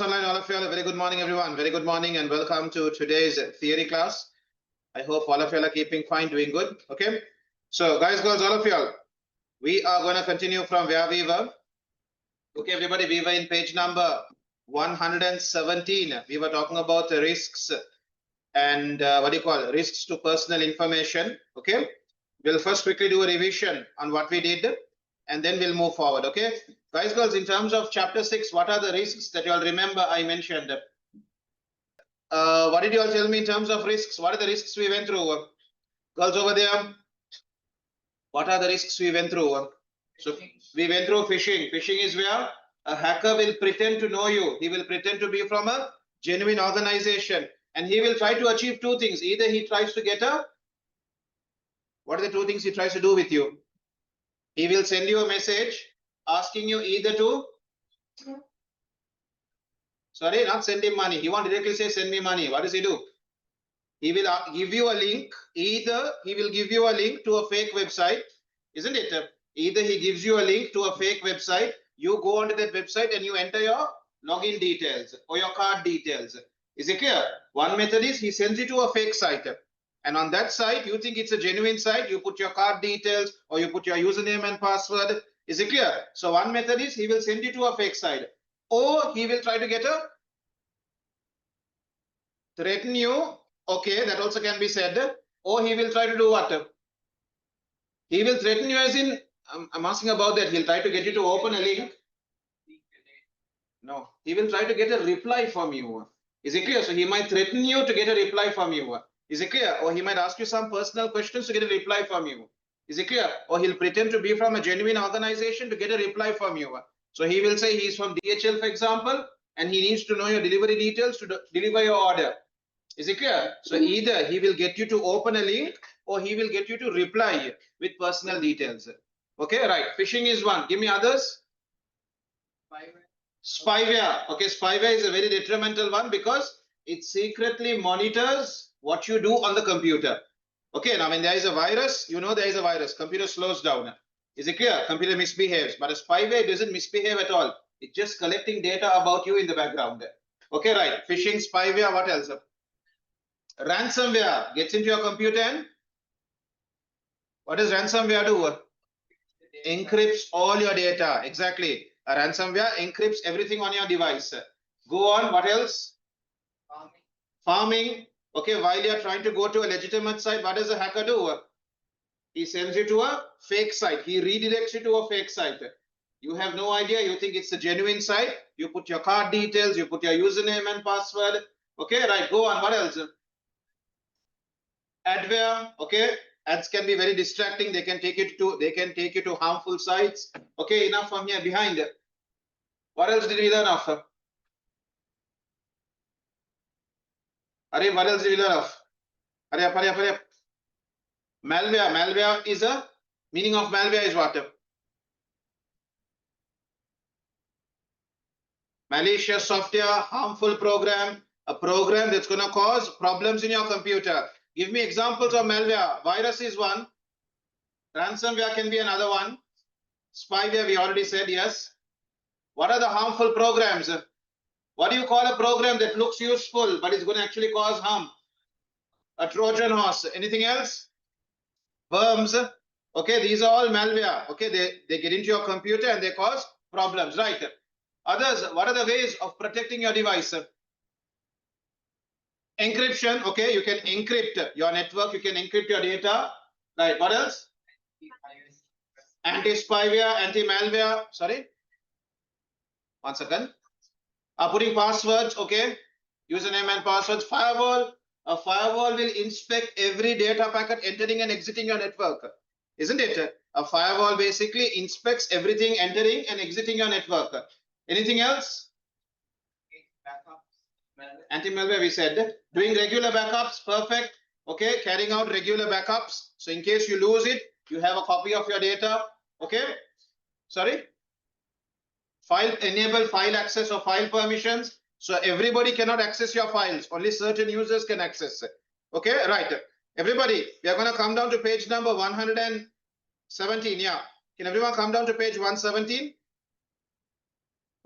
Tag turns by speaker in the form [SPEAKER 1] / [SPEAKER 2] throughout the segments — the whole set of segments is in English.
[SPEAKER 1] Online, all of you all, a very good morning, everyone. Very good morning and welcome to today's theory class. I hope all of you are keeping fine, doing good. Okay. So, guys, girls, all of you all, we are going to continue from where we were. Okay, everybody, we were in page number 117. We were talking about the risks and risks to personal information. Okay. We'll first quickly do a revision on what we did and then we'll move forward. Okay. Guys, girls, in terms of chapter 6, what are the risks that you all remember I mentioned? What did you all tell me in terms of risks? What are the risks we went through? Girls over there, what are the risks we went through? So we went through phishing. Phishing is where a hacker will pretend to know you. He will pretend to be from a genuine organization and he will try to achieve two things. Either he tries to get a, what are the two things he tries to do with you? He will send you a message asking you either to, sorry, not send him money. He won't directly say send me money. What does he do? He will give you a link. Either he will give you a link to a fake website, isn't it? Either he gives you a link to a fake website, you go onto that website and you enter your login details or your card details. Is it clear? One method is he sends you to a fake site. And on that site, you think it's a genuine site, you put your card details or you put your username and password. Is it clear? So one method is he will send you to a fake site or he will try to get a threaten you. Okay, that also can be said. Or he will try to do what? He will threaten you as in, I'm asking about that. He'll try to get you to open a link. No, he will try to get a reply from you. Is it clear? So he might threaten you to get a reply from you. Is it clear? Or he might ask you some personal questions to get a reply from you. Is it clear? Or he'll pretend to be from a genuine organization to get a reply from you. So he will say he's from DHL, for example, and he needs to know your delivery details to deliver your order. Is it clear? So either he will get you to open a link or he will get you to reply with personal details. Okay, right. Phishing is one. Give me others. Spyware. Okay, spyware is a very detrimental one because it secretly monitors what you do on the computer. Okay, now when there is a virus, you know there is a virus. Computer slows down. Is it clear? Computer misbehaves. But a spyware doesn't misbehave at all. It's just collecting data about you in the background. Okay, right. Phishing, spyware, what else? Ransomware gets into your computer and what does ransomware do? Encrypts all your data. Exactly. A ransomware encrypts everything on your device. Go on. What else? Farming. Okay, while you're trying to go to a legitimate site, what does a hacker do? He sends you to a fake site. He redirects you to a fake site. You have no idea. You think it's a genuine site. You put your card details. You put your username and password. Okay, right. Go on. What else? Adware. Okay, ads can be very distracting. They can take you to harmful sites. Okay, enough from here. Behind. What else did we learn of? What else did we learn of? Hurry up. Malware. Malware is a meaning of malware is what? Malicious software, harmful program, a program that's going to cause problems in your computer. Give me examples of malware. Virus is one. Ransomware can be another one. Spyware, we already said yes. What are the harmful programs? What do you call a program that looks useful but is going to actually cause harm? A Trojan horse. Anything else? Worms. Okay, these are all malware. Okay, they get into your computer and they cause problems, right? Others, what are the ways of protecting your device? Encryption. Okay, you can encrypt your network, you can encrypt your data. Right, what else? Anti-spyware, anti-malware. Sorry? One second. Putting passwords, okay. Username and passwords. Firewall. A firewall will inspect every data packet entering and exiting your network. Isn't it? A firewall basically inspects everything entering and exiting your network. Anything else? Anti-malware, we said. Doing regular backups, perfect. Okay, carrying out regular backups. So in case you lose it, you have a copy of your data. Okay. Sorry. Enable file access or file permissions. So everybody cannot access your files. Only certain users can access it. Okay, right. Everybody, we are going to come down to page number 117. Yeah. Can everyone come down to page 117?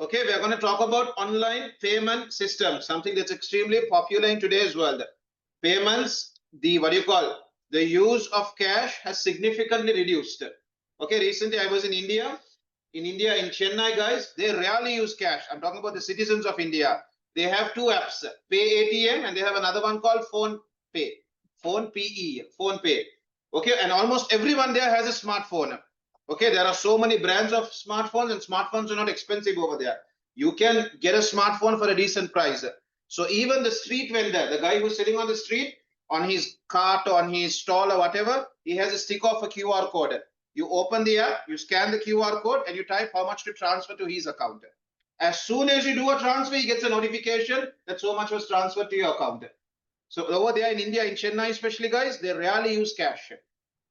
[SPEAKER 1] Okay, we are going to talk about online payment system, something that's extremely popular in today's world. Payments, the use of cash has significantly reduced. Okay, recently I was in India. In Chennai, guys, they rarely use cash. I'm talking about the citizens of India. They have two apps, Pay ATM, and they have another one called Phone Pay, Phone PE, Phone Pay. Okay, and almost everyone there has a smartphone. Okay, there are so many brands of smartphones, and smartphones are not expensive over there. You can get a smartphone for a decent price. So even the street vendor, the guy who's sitting on the street, on his cart, on his stall or whatever, he has a stick of a QR code. You open the app, you scan the QR code, and you type how much to transfer to his account. As soon as you do a transfer, he gets a notification that so much was transferred to your account. So over there in India, in Chennai especially, guys, they rarely use cash.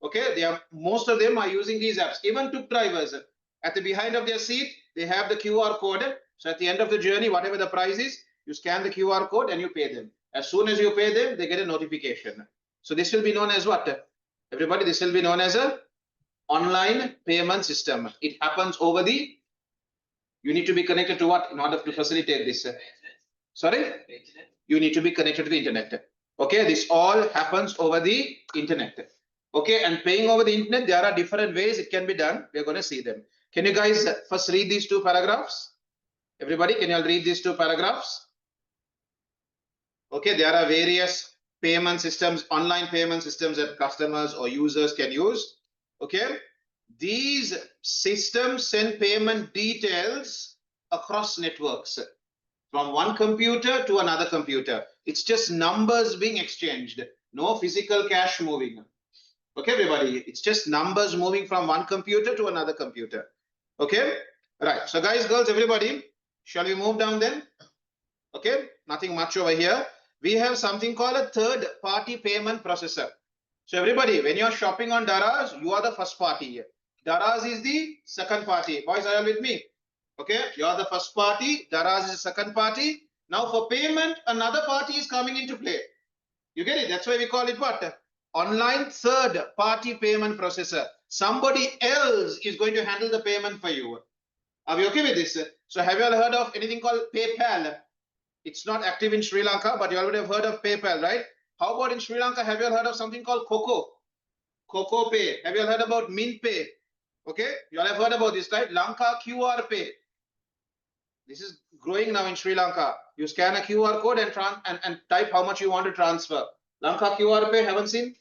[SPEAKER 1] Okay, most of them are using these apps. Even truck drivers, at the behind of their seat, they have the QR code. So at the end of the journey, whatever the price is, you scan the QR code and you pay them. As soon as you pay them, they get a notification. So this will be known as what? Everybody, this will be known as a online payment system. It happens over the, you need to be connected to what in order to facilitate this? Sorry? You need to be connected to the internet. Okay, this all happens over the internet. Okay, and paying over the internet, there are different ways it can be done. We're going to see them. Can you guys first read these two paragraphs? Everybody, can you all read these two paragraphs? Okay, there are various payment systems, online payment systems that customers or users can use. Okay, these systems send payment details across networks from one computer to another computer. It's just numbers being exchanged, no physical cash moving. Okay, everybody, it's just numbers moving from one computer to another computer. Okay, right. So guys, girls, everybody, shall we move down then? Okay, nothing much over here. We have something called a third party payment processor. So everybody, when you're shopping on Daraz, you are the first party. Daraz is the second party. Boys, are you with me? Okay, you are the first party. Daraz is the second party. Now for payment, another party is coming into play. You get it? That's why we call it what? Online third party payment processor. Somebody else is going to handle the payment for you. Are we okay with this? So have you all heard of anything called PayPal? It's not active in Sri Lanka, but you already have heard of PayPal, right? How about in Sri Lanka? Have you all heard of something called Coco Pay? Have you all heard about Mint Pay? Okay, you all have heard about this, right? Lanka QR Pay. This is growing now in Sri Lanka. You scan a QR code and type how much you want to transfer. Lanka QR Pay, haven't seen?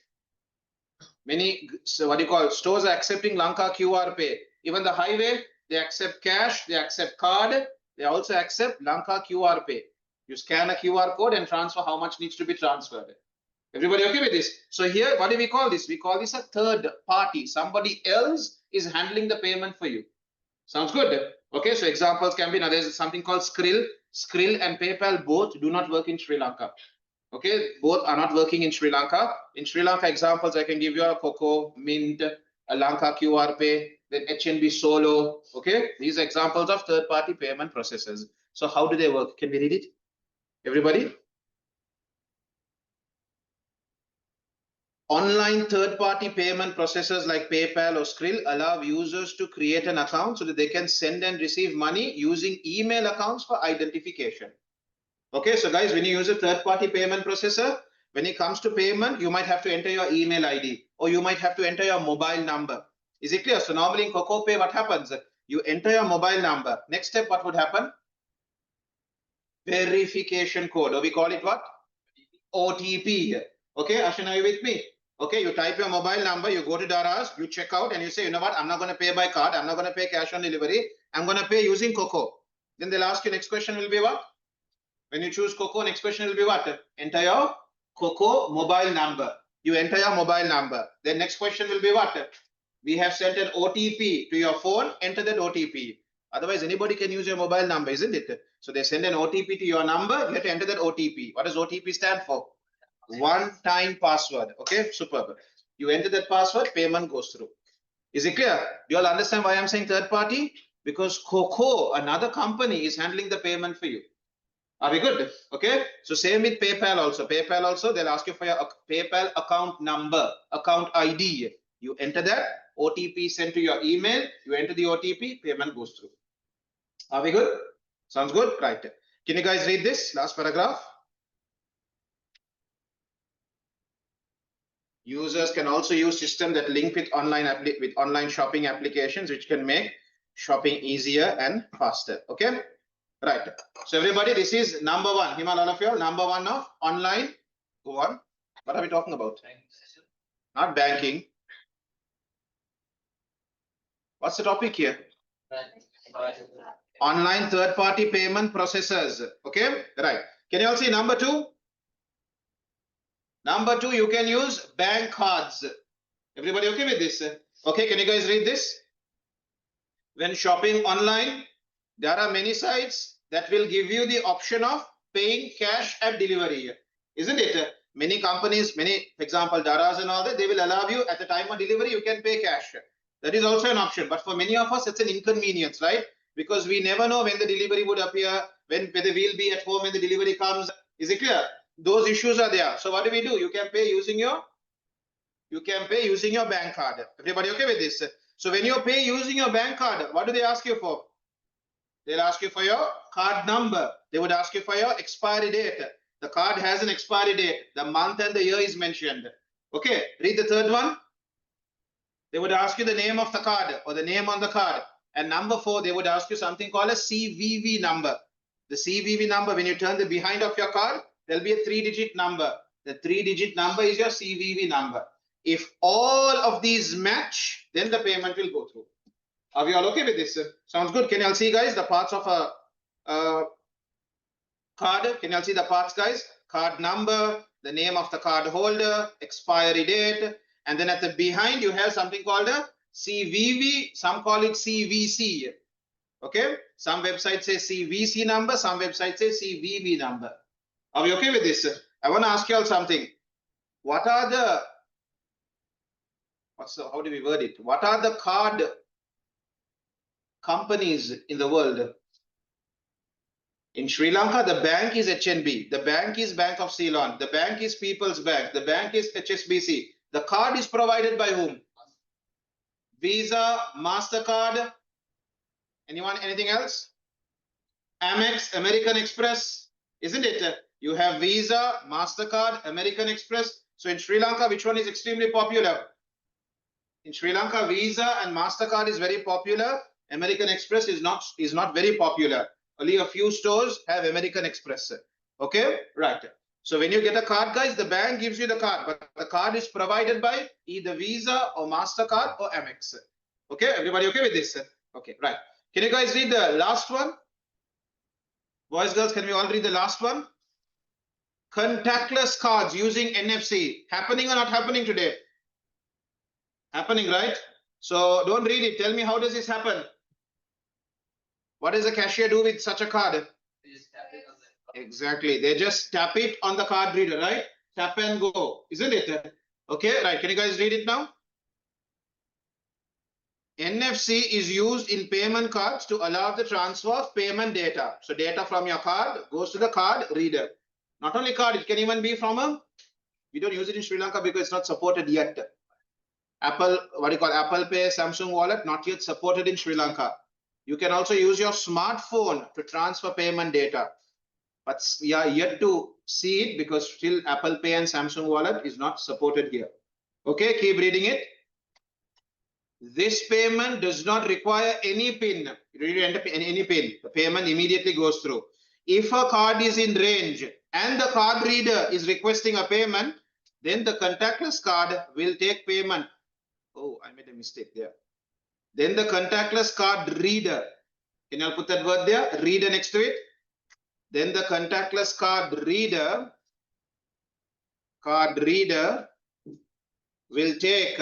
[SPEAKER 1] Many, so stores are accepting Lanka QR Pay. Even the highway, they accept cash, they accept card, they also accept Lanka QR Pay. You scan a QR code and transfer how much needs to be transferred. Everybody okay with this? So here, what do we call this? We call this a third party. Somebody else is handling the payment for you. Sounds good? Okay, so examples can be, now there's something called Skrill. Skrill and PayPal both do not work in Sri Lanka. Okay, both are not working in Sri Lanka. In Sri Lanka, examples I can give you are Coco, Mint, a Lanka QR Pay, then HNB Solo. Okay, these are examples of third-party payment processors. So how do they work? Can we read it? Everybody? Online third-party payment processors like PayPal or Skrill allow users to create an account so that they can send and receive money using email accounts for identification. Okay, so guys, when you use a third-party payment processor, when it comes to payment, you might have to enter your email ID or you might have to enter your mobile number. Is it clear? So normally in Coco Pay, what happens? You enter your mobile number. Next step, what would happen? Verification code, or we call it what? OTP. Okay, Ashin, are you with me? Okay, you type your mobile number, you go to Daraz, you check out and you say, you know what, I'm not going to pay by card, I'm not going to pay cash on delivery, I'm going to pay using Coco. Then they'll ask you, next question will be what? When you choose Coco, next question will be what? Enter your Coco mobile number. You enter your mobile number. Then next question will be what? We have sent an OTP to your phone, enter that OTP. Otherwise, anybody can use your mobile number, isn't it? So they send an OTP to your number, you have to enter that OTP. What does OTP stand for? One-time password. Okay, superb. You enter that password, payment goes through. Is it clear? Do you all understand why I'm saying third party? Because Coco, another company, is handling the payment for you. Are we good? Okay. So same with PayPal also. PayPal also, they'll ask you for your PayPal account number, account ID. You enter that, OTP sent to your email, you enter the OTP, payment goes through. Are we good? Sounds good? Right. Can you guys read this last paragraph? Users can also use system that link with online shopping applications, which can make shopping easier and faster. Okay, right. So everybody, this is number one. Himal, all of you, number one of online. Go on. What are we talking about? Not banking. What's the topic here? Online third-party payment processors. Okay, right. Can you all see number two? Number two, you can use bank cards. Everybody okay with this? Okay, can you guys read this? When shopping online, there are many sites that will give you the option of paying cash at delivery, isn't it? Many companies, for example, Daras and all that, they will allow you at the time of delivery, you can pay cash. That is also an option. But for many of us, it's an inconvenience, right? Because we never know when the delivery would appear, whether we'll be at home when the delivery comes. Is it clear? Those issues are there. So what do? You can pay using your bank card. Everybody okay with this? So when you pay using your bank card, what do they ask you for? They'll ask you for your card number. They would ask you for your expiry date. The card has an expiry date. The month and the year is mentioned. Okay, read the third one. They would ask you the name of the card or the name on the card. And number four, they would ask you something called a CVV number. The CVV number, when you turn the behind of your card, there'll be a 3-digit number. The 3-digit number is your CVV number. If all of these match, then the payment will go through. Are we all okay with this? Sounds good. Can you all see, guys, the parts of a card? Can you all see the parts, guys? Card number, the name of the card holder, expiry date, and then at the behind you have something called a CVV. Some call it CVC. Okay. Some websites say CVC number. Some websites say CVV number. Are we okay with this? I want to ask you all something. What are the how do we word it? What are the card companies in the world? In Sri Lanka, the bank is HNB. The bank is Bank of Ceylon. The bank is People's Bank. The bank is HSBC. The card is provided by whom? Visa, MasterCard. Anyone? Anything else? Amex, American Express. Isn't it? You have Visa, MasterCard, American Express. So in Sri Lanka, which one is extremely popular? In Sri Lanka, Visa and MasterCard is very popular. American Express is not very popular. Only a few stores have American Express. Okay, right. So when you get a card, guys, the bank gives you the card, but the card is provided by either Visa or MasterCard or Amex. Okay, everybody okay with this? Okay, right. Can you guys read the last one? Boys, girls, can we all read the last one? Contactless cards using NFC. Happening or not happening today? Happening, right? So don't read it. Tell me, how does this happen? What does the cashier do with such a card? Exactly. They just tap it on the card reader, right? Tap and go, isn't it? Okay, right. Can you guys read it now? NFC is used in payment cards to allow the transfer of payment data. So data from your card goes to the card reader. Not only card, it can even be from we don't use it in Sri Lanka because it's not supported yet. Apple, Apple Pay, Samsung Wallet, not yet supported in Sri Lanka. You can also use your smartphone to transfer payment data. But we are yet to see it because still Apple Pay and Samsung Wallet is not supported here. Okay, keep reading it. This payment does not require any PIN. You don't enter any PIN. The payment immediately goes through. If a card is in range and the card reader is requesting a payment, then the contactless card will take payment. Oh, I made a mistake there. Then the contactless card reader. Can you put that word there? Reader next to it. Then the contactless card reader will take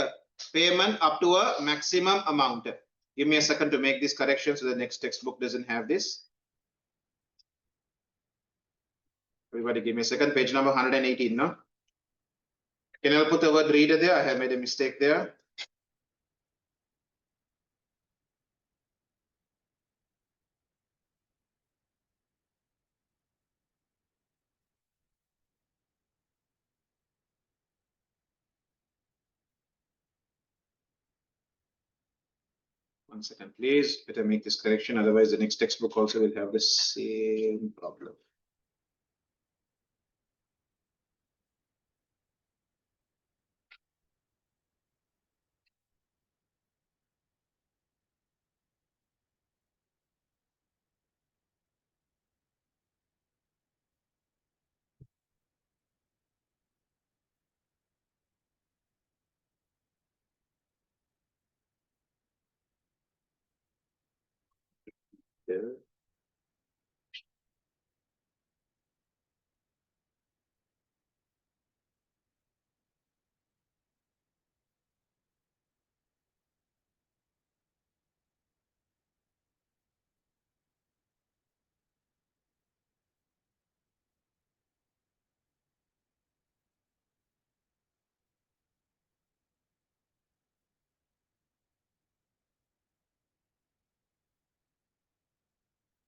[SPEAKER 1] payment up to a maximum amount. Give me a second to make this correction so the next textbook doesn't have this. Everybody give me a second. Page number 118, no? Can you put the word reader there? I have made a mistake there. 1 second, please. Better make this correction, otherwise the next textbook also will have the same problem. Yeah.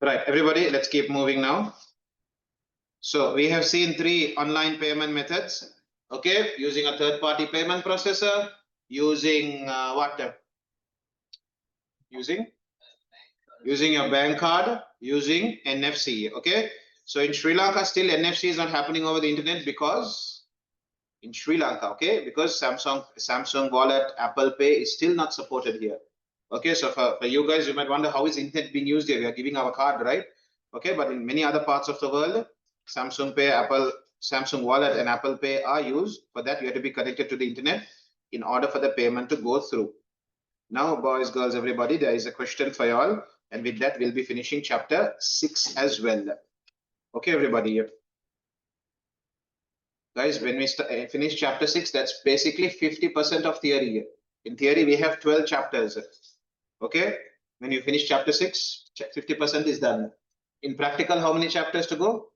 [SPEAKER 1] Right, everybody, let's keep moving now. So we have seen 3 online payment methods. Okay, using a third-party payment processor, using what? Using your bank card, using NFC. Okay, so in Sri Lanka, still NFC is not happening over the internet because in Sri Lanka, okay, because Samsung Wallet, Apple Pay is still not supported here. Okay, so for you guys, you might wonder how is internet being used here? We are giving our card, right? Okay, but in many other parts of the world, Samsung Pay, Samsung Wallet and Apple Pay are used. For that, you have to be connected to the internet in order for the payment to go through. Now, boys, girls, everybody, there is a question for y'all. And with that, we'll be finishing chapter 6 as well. Okay, everybody. Guys, when we finish chapter 6, that's basically 50% of theory. In theory, we have 12 chapters. Okay, when you finish chapter 6, 50% is done. In practical, how many chapters to go?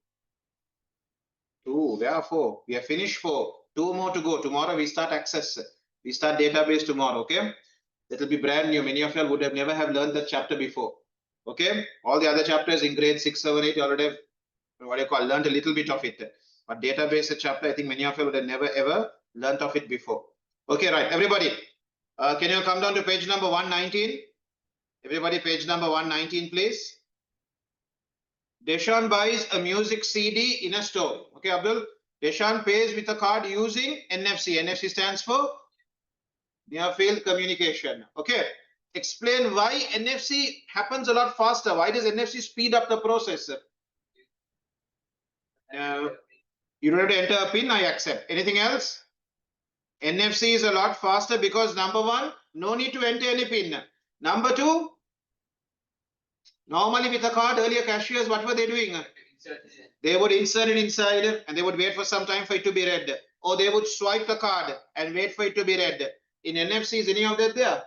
[SPEAKER 1] 2. Where are 4? We have finished 4. 2 more to go. Tomorrow we start access. We start database tomorrow. Okay, it will be brand new. Many of you would have never have learned that chapter before. Okay, all the other chapters in grade 6, 7, 8 you already have what you call learned a little bit of it. But database chapter, I think many of you would have never ever learnt of it before. Okay, right, everybody. Can you come down to page number 119? Everybody, page number 119, please. Deshaun buys a music CD in a store. Okay, Abdul. Deshaun pays with a card using NFC. NFC stands for near field communication. Okay. Explain why NFC happens a lot faster. Why does NFC speed up the process? You don't have to enter a pin, I accept. Anything else? NFC is a lot faster because number 1, no need to enter any pin. Number 2, normally with a card, earlier cashiers, what were they doing? They would insert it inside and they would wait for some time for it to be read. Or they would swipe the card and wait for it to be read. In NFC, is any of that there?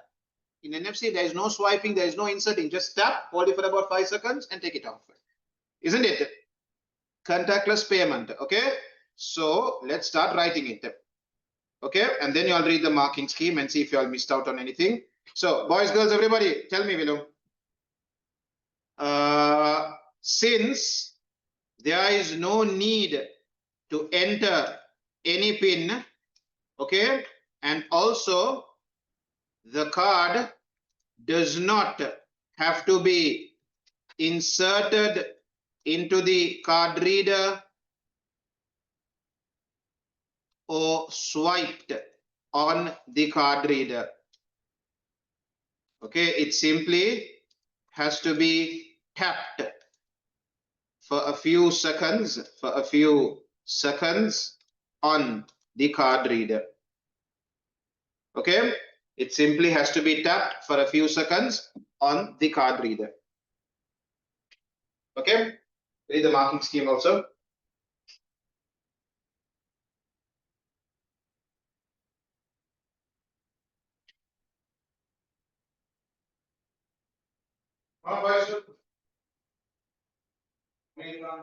[SPEAKER 1] In NFC, there is no swiping, there is no inserting. Just tap, hold it for about 5 seconds and take it off. Isn't it? Contactless payment. Okay. So let's start writing it. Okay. And then you all read the marking scheme and see if you all missed out on anything. So boys, girls, everybody, tell me below. Since there is no need to enter any pin, okay, and also the card does not have to be inserted into the card reader or swiped on the card reader. Okay, it simply has to be tapped for a few seconds, on the card reader. Okay, it simply has to be tapped for a few seconds on the card reader. Okay, read the marking scheme also.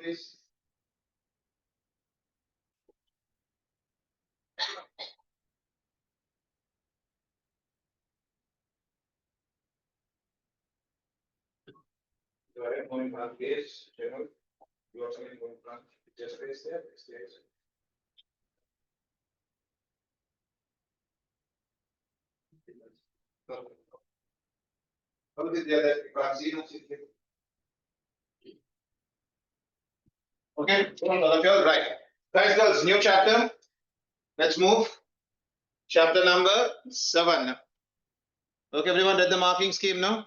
[SPEAKER 1] This. Going from case, you are going from just place there, Okay, right. Guys, girls, new chapter. Let's move. Chapter number 7. Okay, everyone read the marking scheme now?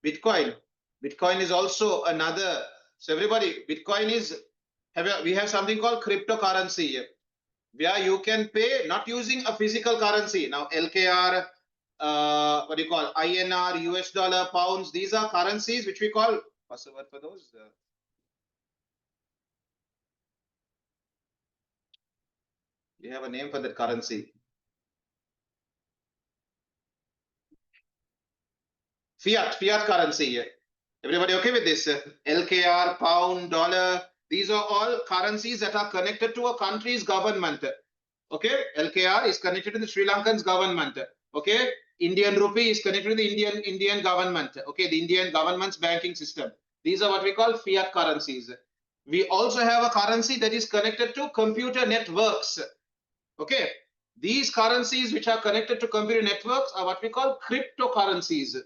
[SPEAKER 1] Bitcoin. Bitcoin is also another. So everybody, Bitcoin is, we have something called cryptocurrency, where you can pay not using a physical currency. Now LKR, what do you call, INR, US dollar, pounds, these are currencies which we call, what's the word for those? You have a name for that currency. Fiat currency. Everybody okay with this? LKR, pound, dollar, these are all currencies that are connected to a country's government. Okay, LKR is connected to the Sri Lankan's government. Okay, Indian rupee is connected to the Indian government. Okay, the Indian government's banking system. These are what we call fiat currencies. We also have a currency that is connected to computer networks. Okay, these currencies which are connected to computer networks are what we call cryptocurrencies.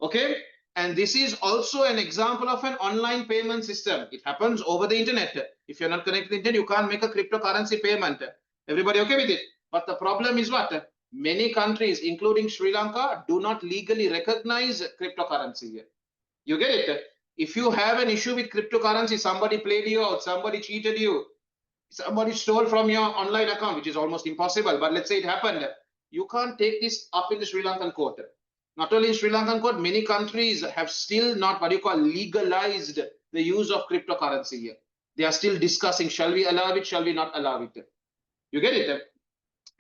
[SPEAKER 1] Okay, and this is also an example of an online payment system. It happens over the internet. If you're not connected to the internet, you can't make a cryptocurrency payment. Everybody okay with it? But the problem is what? Many countries, including Sri Lanka, do not legally recognize cryptocurrency. You get it? If you have an issue with cryptocurrency, somebody played you out, somebody cheated you, somebody stole from your online account, which is almost impossible, but let's say it happened, you can't take this up in the Sri Lankan court. Not only in Sri Lankan court, many countries have still not what you call legalized the use of cryptocurrency here. They are still discussing, shall we allow it, shall we not allow it? You get it?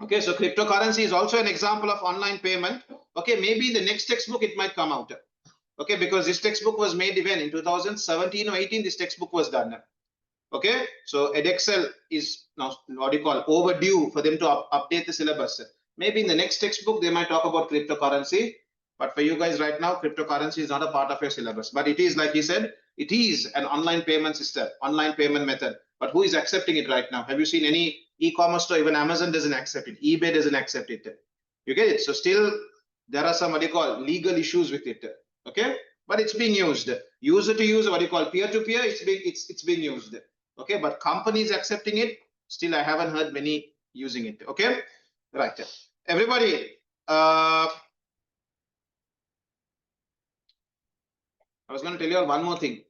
[SPEAKER 1] Okay, so cryptocurrency is also an example of online payment. Okay, maybe in the next textbook it might come out. Okay, because this textbook was made even in 2017 or 18, this textbook was done. Okay, so Edexcel is now what do you call overdue for them to update the syllabus. Maybe in the next textbook they might talk about cryptocurrency, but for you guys right now, cryptocurrency is not a part of your syllabus. But it is, like he said, it is an online payment system, online payment method. But who is accepting it right now? Have you seen any e-commerce store? Even Amazon doesn't accept it. eBay doesn't accept it. You get it? So still there are some what do you call legal issues with it. Okay, but it's being used. User to user, what do you call peer to peer? It's being used. Okay, but companies accepting it, still I haven't heard many using it. Okay, right. Everybody, I was going to tell you all one more thing.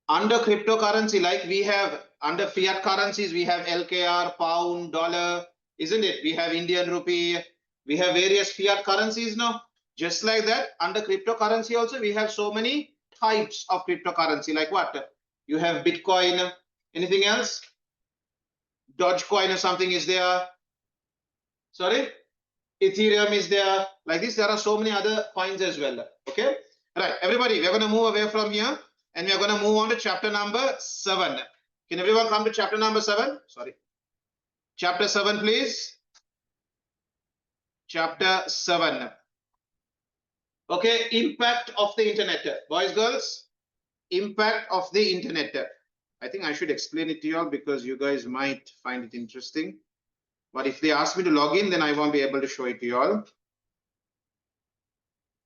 [SPEAKER 1] Under cryptocurrency, like we have under fiat currencies, we have LKR, pound, dollar, isn't it? We have Indian rupee, we have various fiat currencies now. Just like that, under cryptocurrency also, we have so many types of cryptocurrency. Like what? You have Bitcoin. Anything else? Dogecoin or something is there. Sorry? Ethereum is there. Like this, there are so many other coins as well. Okay? Right, everybody, we're going to move away from here and we're going to move on to chapter number 7. Can everyone come to chapter number 7? Sorry. Chapter 7, please. Chapter 7. Okay, impact of the internet. Boys, girls, impact of the internet. I think I should explain it to you all because you guys might find it interesting. But if they ask me to log in, then I won't be able to show it to you all.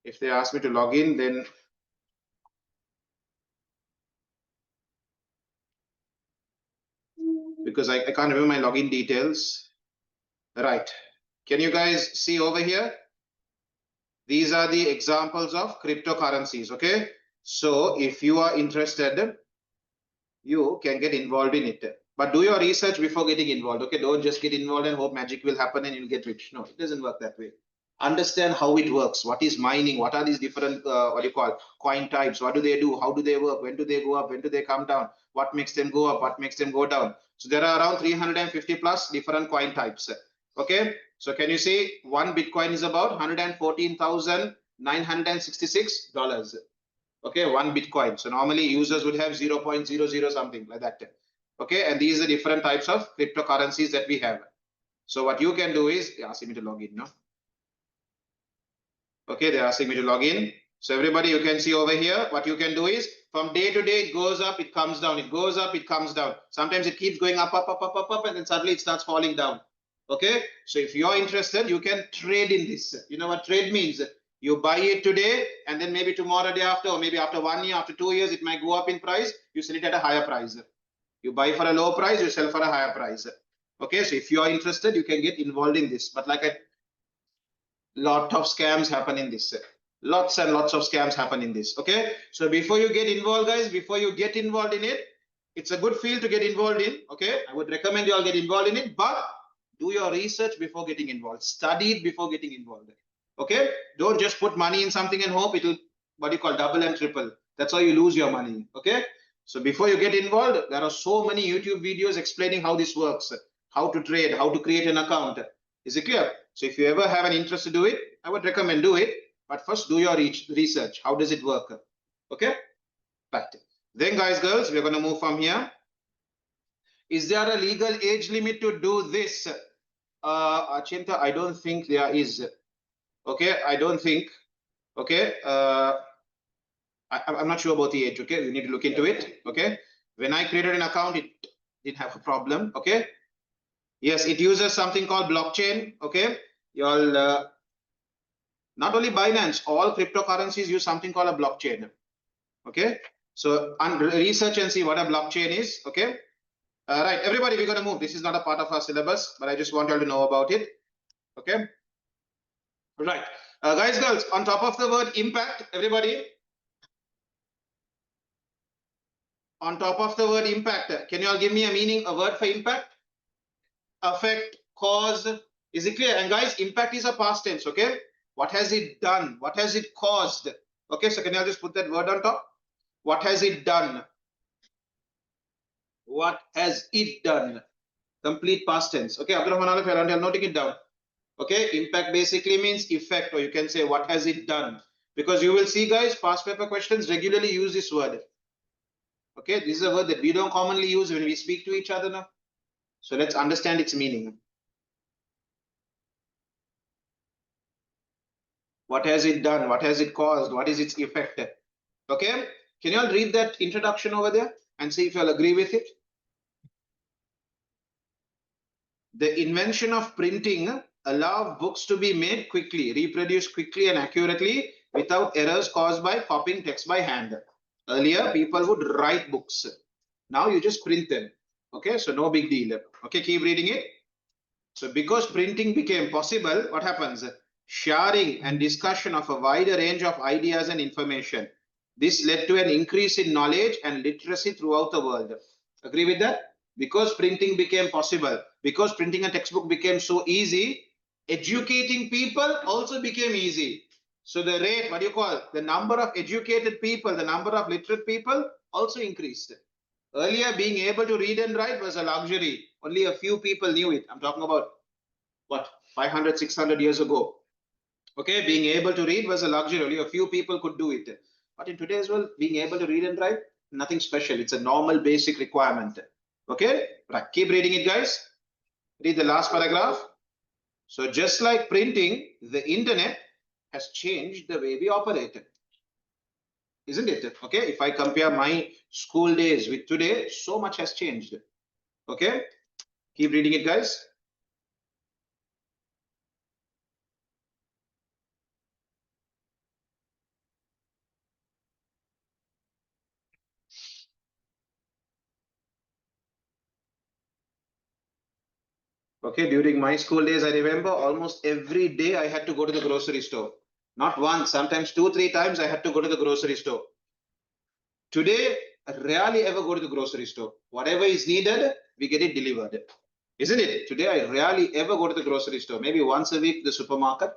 [SPEAKER 1] If they ask me to log in, then because I can't remember my login details. Right. Can you guys see over here? These are the examples of cryptocurrencies. Okay. So if you are interested, you can get involved in it. But do your research before getting involved. Okay. Don't just get involved and hope magic will happen and you'll get rich. No, it doesn't work that way. Understand how it works. What is mining? What are these different what do you call coin types? What do they do? How do they work? When do they go up? When do they come down? What makes them go up? What makes them go down? So there are around 350 plus different coin types. Okay, so can you see one Bitcoin is about $114,966. Okay, one Bitcoin. So normally users would have 0.00 something like that. Okay, and these are different types of cryptocurrencies that we have. So what you can do is asking me to log in now. Okay, they're asking me to log in. So everybody, you can see over here, what you can do is from day to day, it goes up, it comes down, it goes up, it comes down. Sometimes it keeps going up, and then suddenly it starts falling down. Okay, so if you're interested, you can trade in this. You know what trade means? You buy it today, and then maybe tomorrow, day after, or maybe after 1 year, after 2 years, it might go up in price. You sell it at a higher price. You buy for a low price, you sell for a higher price. Okay, so if you are interested, you can get involved in this. But like a lot of scams happen in this. Lots and lots of scams happen in this. Okay, so before you get involved, guys, before you get involved in it, it's a good field to get involved in. Okay, I would recommend you all get involved in it, but do your research before getting involved. Study it before getting involved. Okay, don't just put money in something and hope it'll, what you call, double and triple. That's how you lose your money. Okay, so before you get involved, there are so many YouTube videos explaining how this works, how to trade, how to create an account. Is it clear? So if you ever have an interest to do it, I would recommend do it. But first do your research. How does it work? Okay, right. Then guys, girls, we're going to move from here. Is there a legal age limit to do this? Achinta, I don't think there is. Okay, I don't think. Okay, I'm not sure about the age. Okay, you need to look into it. Okay, when I created an account, it didn't have a problem. Okay, yes, it uses something called blockchain. Okay, you'll not only Binance, all cryptocurrencies use something called a blockchain. Okay, so research and see what a blockchain is. Okay, right, everybody, we're going to move. This is not a part of our syllabus, but I just want you all to know about it. Okay, right, guys, girls, on top of the word impact, everybody, on top of the word impact, can you all give me a meaning, a word for impact? Affect, cause. Is it clear? And guys, impact is a past tense. Okay, what has it done? What has it caused? Okay, so can you all just put that word on top? What has it done? What has it done? Complete past tense. Okay, Abdurrahman Alif, I'm noting it down. Okay, impact basically means effect, or you can say what has it done, because you will see, guys, past paper questions regularly use this word. Okay, this is a word that we don't commonly use when we speak to each other now. So let's understand its meaning. What has it done? What has it caused? What is its effect? Okay, can you all read that introduction over there and see if you all agree with it? The invention of printing allowed books to be made quickly, reproduced quickly and accurately without errors caused by copying text by hand. Earlier, people would write books. Now you just print them. Okay, so no big deal. Okay, keep reading it. So because printing became possible, what happens? Sharing and discussion of a wider range of ideas and information. This led to an increase in knowledge and literacy throughout the world. Agree with that? Because printing became possible, because printing a textbook became so easy, educating people also became easy. So the rate, what do you call, the number of educated people, the number of literate people also increased. Earlier, being able to read and write was a luxury. Only a few people knew it. I'm talking about, what, 500, 600 years ago. Okay, being able to read was a luxury. Only a few people could do it. But in today's world, being able to read and write, nothing special. It's a normal basic requirement. Okay, right. Keep reading it, guys. Read the last paragraph. So just like printing, the internet has changed the way we operate. Isn't it? Okay, if I compare my school days with today, so much has changed. Okay, keep reading it, guys. Okay, during my school days, I remember almost every day I had to go to the grocery store. Not once, sometimes 2, 3 times I had to go to the grocery store. Today, I rarely ever go to the grocery store. Whatever is needed, we get it delivered. Isn't it? Today, I rarely ever go to the grocery store. Maybe once a week, the supermarket.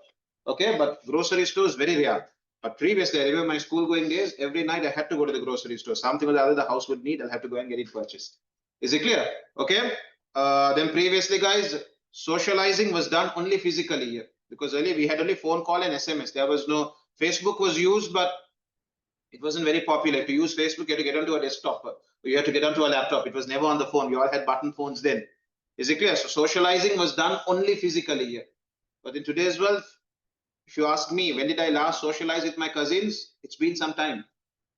[SPEAKER 1] Okay, but grocery store is very rare. But previously, I remember my school going days, every night I had to go to the grocery store. Something or the other the house would need, I'll have to go and get it purchased. Is it clear? Okay. Then previously, guys, socializing was done only physically, because earlier we had only phone call and SMS. There was no, Facebook was used, but it wasn't very popular. To use Facebook, you had to get onto a desktop, or you had to get onto a laptop. It was never on the phone. We all had button phones then. Is it clear? So socializing was done only physically. But in today's world, if you ask me, when did I last socialize with my cousins? It's been some time.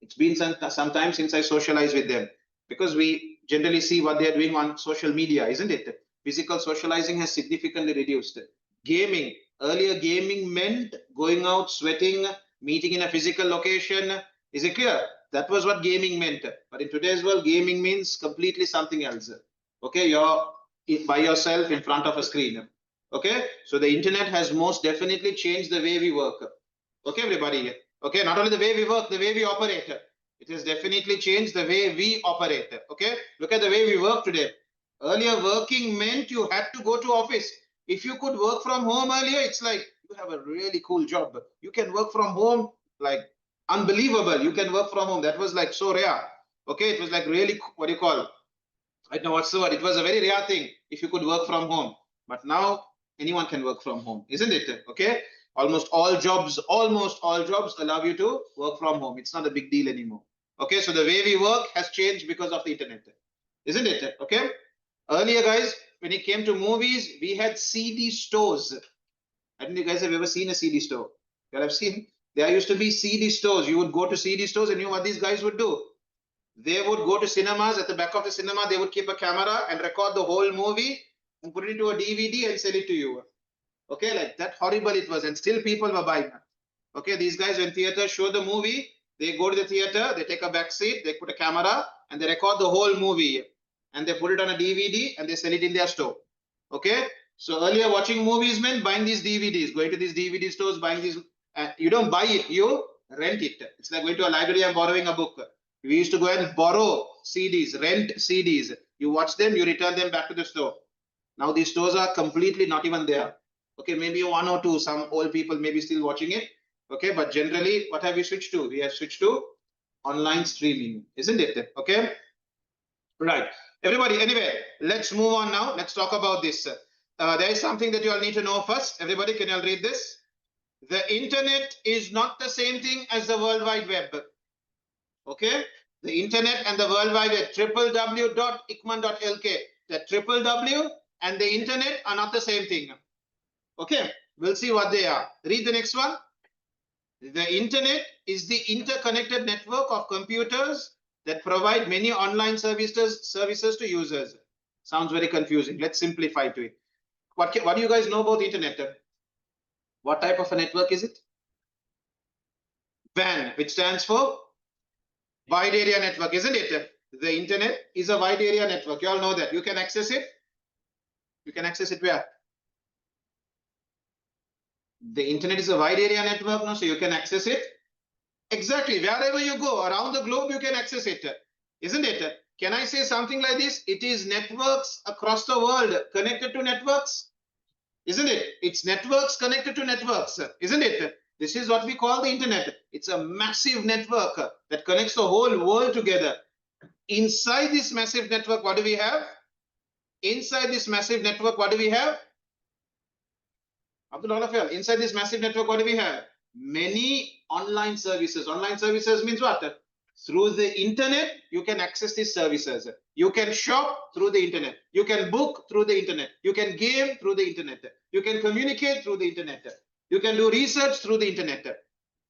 [SPEAKER 1] It's been some time since I socialized with them, because we generally see what they're doing on social media, isn't it? physical socializing has significantly reduced. Gaming, earlier gaming meant going out, sweating, meeting in a physical location. Is it clear? That was what gaming meant. But in today's world, gaming means completely something else. Okay, you're by yourself in front of a screen. Okay, so the internet has most definitely changed the way we work. Okay, everybody. Okay, not only the way we work, the way we operate. It has definitely changed the way we operate. Okay, look at the way we work today. Earlier, working meant you had to go to office. If you could work from home earlier, it's like you have a really cool job. You can work from home, like unbelievable. You can work from home. That was like so rare. Okay, it was like really, what do you call? I don't know what's the word. It was a very rare thing if you could work from home. But now anyone can work from home, isn't it? Okay. Almost all jobs allow you to work from home. It's not a big deal anymore. Okay. So the way we work has changed because of the internet, isn't it? Okay. Earlier, guys, when it came to movies, we had CD stores. I don't know if you guys have ever seen a CD store. You have seen? There used to be CD stores. You would go to CD stores and you know what these guys would do? They would go to cinemas. At the back of the cinema, they would keep a camera and record the whole movie and put it into a DVD and sell it to you. Okay, like that horrible it was. And still people were buying. Okay, these guys, when theaters show the movie, they go to the theater, they take a back seat, they put a camera and they record the whole movie. And they put it on a DVD and they sell it in their store. Okay, so earlier watching movies meant buying these DVDs, going to these DVD stores, buying these. You don't buy it, you rent it. It's like going to a library and borrowing a book. We used to go and borrow CDs, rent CDs. You watch them, you return them back to the store. Now these stores are completely not even there. Okay, maybe one or two, some old people may be still watching it. Okay, but generally, what have we switched to? We have switched to online streaming, isn't it? Okay, right. Everybody, anyway, let's move on now. Let's talk about this. There is something that you all need to know first. Everybody, can you all read this? The internet is not the same thing as the World Wide Web. Okay, the internet and the World Wide Web, www.icman.lk. The www and the internet are not the same thing. Okay, we'll see what they are. Read the next one. The internet is the interconnected network of computers that provide many online services to users. Sounds very confusing. Let's simplify to it. What do you guys know about the internet? What type of a network is it? WAN, which stands for wide area network, isn't it? The internet is a wide area network. You all know that. You can access it. You can access it where? The internet is a wide area network, no? So you can access it. Exactly. Wherever you go around the globe, you can access it, isn't it? Can I say something like this? It is networks across the world connected to networks, isn't it? It's networks connected to networks, isn't it? This is what we call the internet. It's a massive network that connects the whole world together. Inside this massive network, what do we have? Inside this massive network, what do we have? Inside this massive network, what do we have? Many online services. Online services means what? Through the internet, you can access these services. You can shop through the internet. You can book through the internet. You can game through the internet. You can communicate through the internet. You can do research through the internet.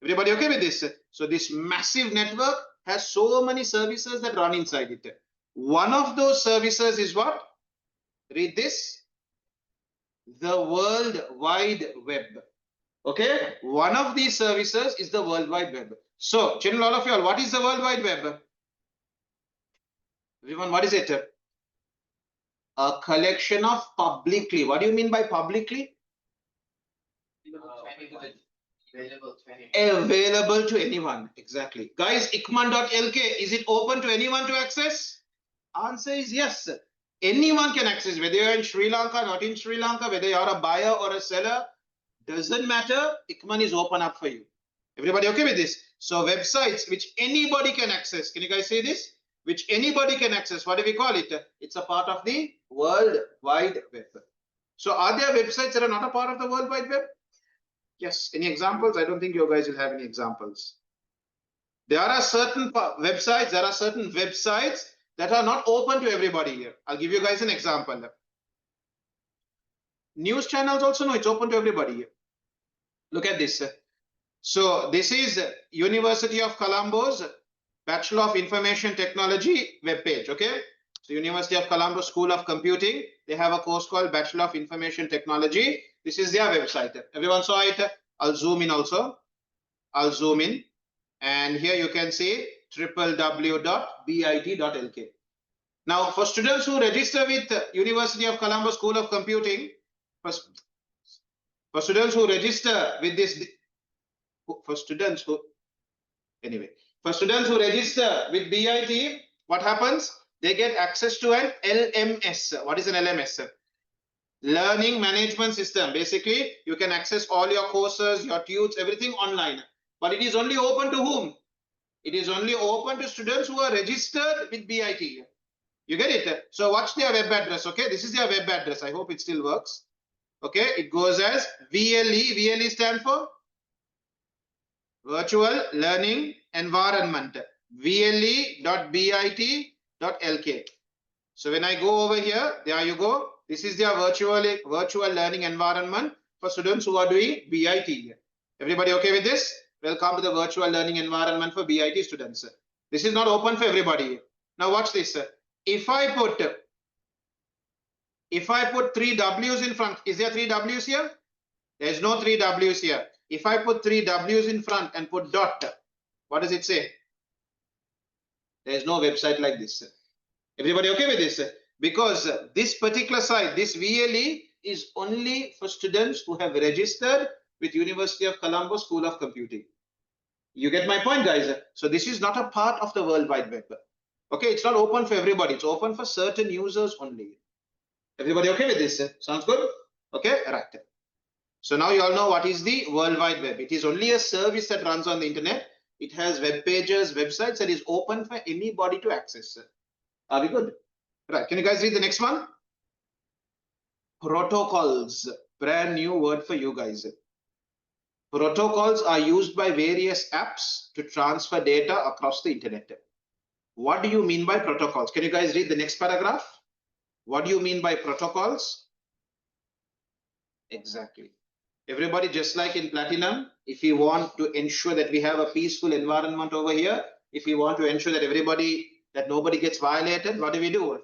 [SPEAKER 1] Everybody okay with this? So this massive network has so many services that run inside it. One of those services is what? Read this. The World Wide Web. Okay, one of these services is the World Wide Web. So, children, all of you all, what is the World Wide Web? Everyone, what is it? A collection of publicly. What do you mean by publicly? Available to anyone. Exactly. Guys, icman.lk, is it open to anyone to access? Answer is yes. Anyone can access, whether you're in Sri Lanka, not in Sri Lanka, whether you're a buyer or a seller, doesn't matter. Icman is open up for you. Everybody okay with this? So websites which anybody can access. Can you guys say this? Which anybody can access. What do we call it? It's a part of the World Wide Web. So are there websites that are not a part of the World Wide Web? Yes. Any examples? I don't think you guys will have any examples. There are certain websites that are not open to everybody here. I'll give you guys an example. News channels also know it's open to everybody here. Look at this. So this is University of Colombo's Bachelor of Information Technology webpage. Okay. So University of Colombo School of Computing, they have a course called Bachelor of Information Technology. This is their website. Everyone saw it? I'll zoom in also. I'll zoom in. And here you can see www.bit.lk. Now, for students who register with University of Colombo School of Computing, for students who register with this, for students who register with BIT, what happens? They get access to an LMS. What is an LMS? Learning Management System. Basically, you can access all your courses, your tutors, everything online. But it is only open to whom? It is only open to students who are registered with BIT. You get it? So watch their web address. Okay, this is their web address. I hope it still works. Okay, it goes as VLE. VLE stand for Virtual Learning Environment. VLE.bit.lk. So when I go over here, there you go. This is their virtual learning environment for students who are doing BIT. Everybody okay with this? Welcome to the virtual learning environment for BIT students. This is not open for everybody. Now watch this. If I put 3 W's in front, is there 3 W's here? There is no 3 W's here. If I put 3 W's in front and put dot, what does it say? There is no website like this. Everybody okay with this? Because this particular site, this VLE, is only for students who have registered with University of Colombo School of Computing. You get my point, guys? So this is not a part of the World Wide Web. Okay, it's not open for everybody. It's open for certain users only. Everybody okay with this? Sounds good? Okay, right. So now you all know what is the World Wide Web. It is only a service that runs on the internet. It has web pages, websites, and is open for anybody to access. Are we good? Right. Can you guys read the next one? Protocols. Brand new word for you guys. Protocols are used by various apps to transfer data across the internet. What do you mean by protocols? Can you guys read the next paragraph? What do you mean by protocols? Exactly. Everybody, just like in Platinum, if you want to ensure that we have a peaceful environment over here, if you want to ensure that nobody gets violated, what do?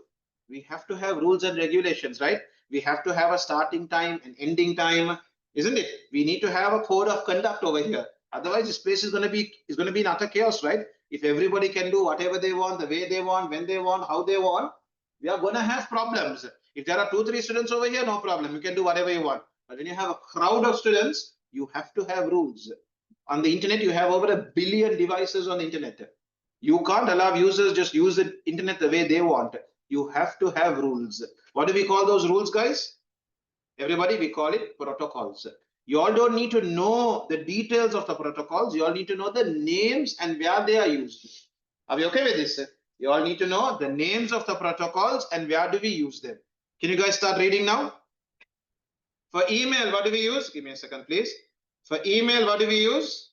[SPEAKER 1] We have to have rules and regulations, right? We have to have a starting time and ending time, isn't it? We need to have a code of conduct over here. Otherwise, this place is going to be in utter chaos, right? If everybody can do whatever they want, the way they want, when they want, how they want, we are going to have problems. If there are 2-3 students over here, no problem. You can do whatever you want. But when you have a crowd of students, you have to have rules. On the internet, you have over 1 billion devices on the internet. You can't allow users just use the internet the way they want. You have to have rules. What do we call those rules, guys? Everybody, we call it protocols. You all don't need to know the details of the protocols. You all need to know the names and where they are used. Are we okay with this? You all need to know the names of the protocols and where do we use them. Can you guys start reading now? For email, what do we use? Give me a second, please. For email, what do we use?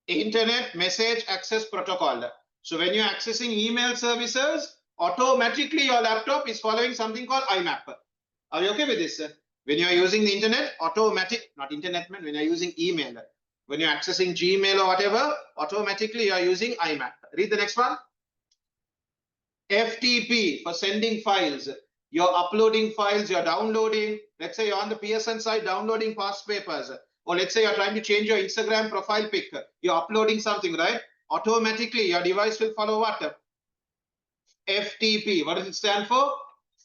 [SPEAKER 1] Internet Message Access Protocol. So when you're accessing email services, automatically your laptop is following something called IMAP. Are you okay with this? When you're using the internet, when you're using email, when you're accessing Gmail or whatever, automatically you're using IMAP. Read the next one. FTP, for sending files. You're uploading files, you're downloading. Let's say you're on the PSN side downloading past papers. Or let's say you're trying to change your Instagram profile pic. You're uploading something, right? Automatically, your device will follow what? FTP. What does it stand for?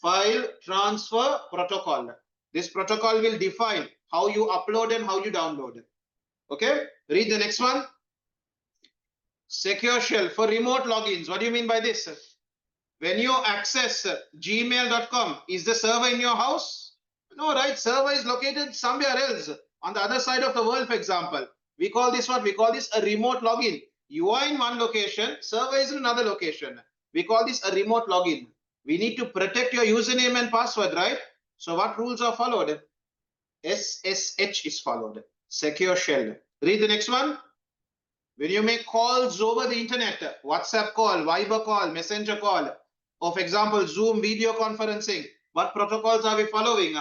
[SPEAKER 1] File Transfer Protocol. This protocol will define how you upload and how you download. Okay? Read the next one. Secure Shell for remote logins. What do you mean by this? When you access gmail.com, is the server in your house? No, right? Server is located somewhere else on the other side of the world, for example. We call this what? We call this a remote login. You are in one location, server is in another location. We call this a remote login. We need to protect your username and password, right? So what rules are followed? SSH is followed. Secure Shell. Read the next one. When you make calls over the internet, WhatsApp call, Viber call, Messenger call, or for example, Zoom video conferencing, what protocols are we following?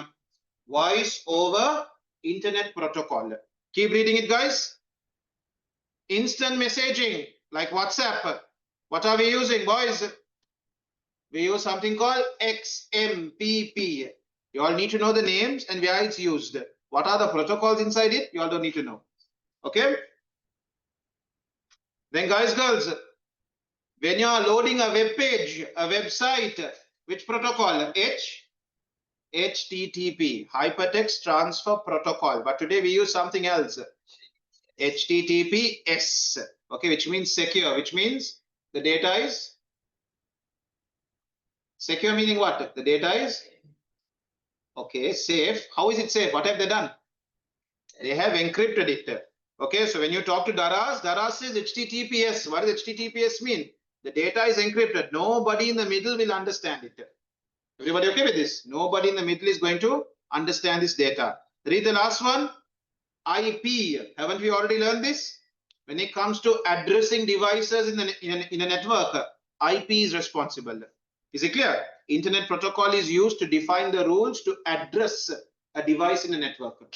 [SPEAKER 1] Voice over Internet Protocol. Keep reading it, guys. Instant messaging, like WhatsApp. What are we using, boys? we use something called XMPP. You all need to know the names and where it's used. What are the protocols inside it? You all don't need to know. Okay. Then guys, girls, when you are loading a web page, a website, which protocol? HTTP, Hypertext Transfer Protocol. But today we use something else. HTTPS. Okay, which means secure, which means the data is secure, meaning what? The data is okay, safe. How is it safe? What have they done? They have encrypted it. Okay, so when you talk to Daraz says HTTPS. What does HTTPS mean? The data is encrypted. Nobody in the middle will understand it. Everybody okay with this? Nobody in the middle is going to understand this data. Read the last one. IP. Haven't we already learned this? When it comes to addressing devices in a network, IP is responsible. Is it clear? Internet protocol is used to define the rules to address a device in a network.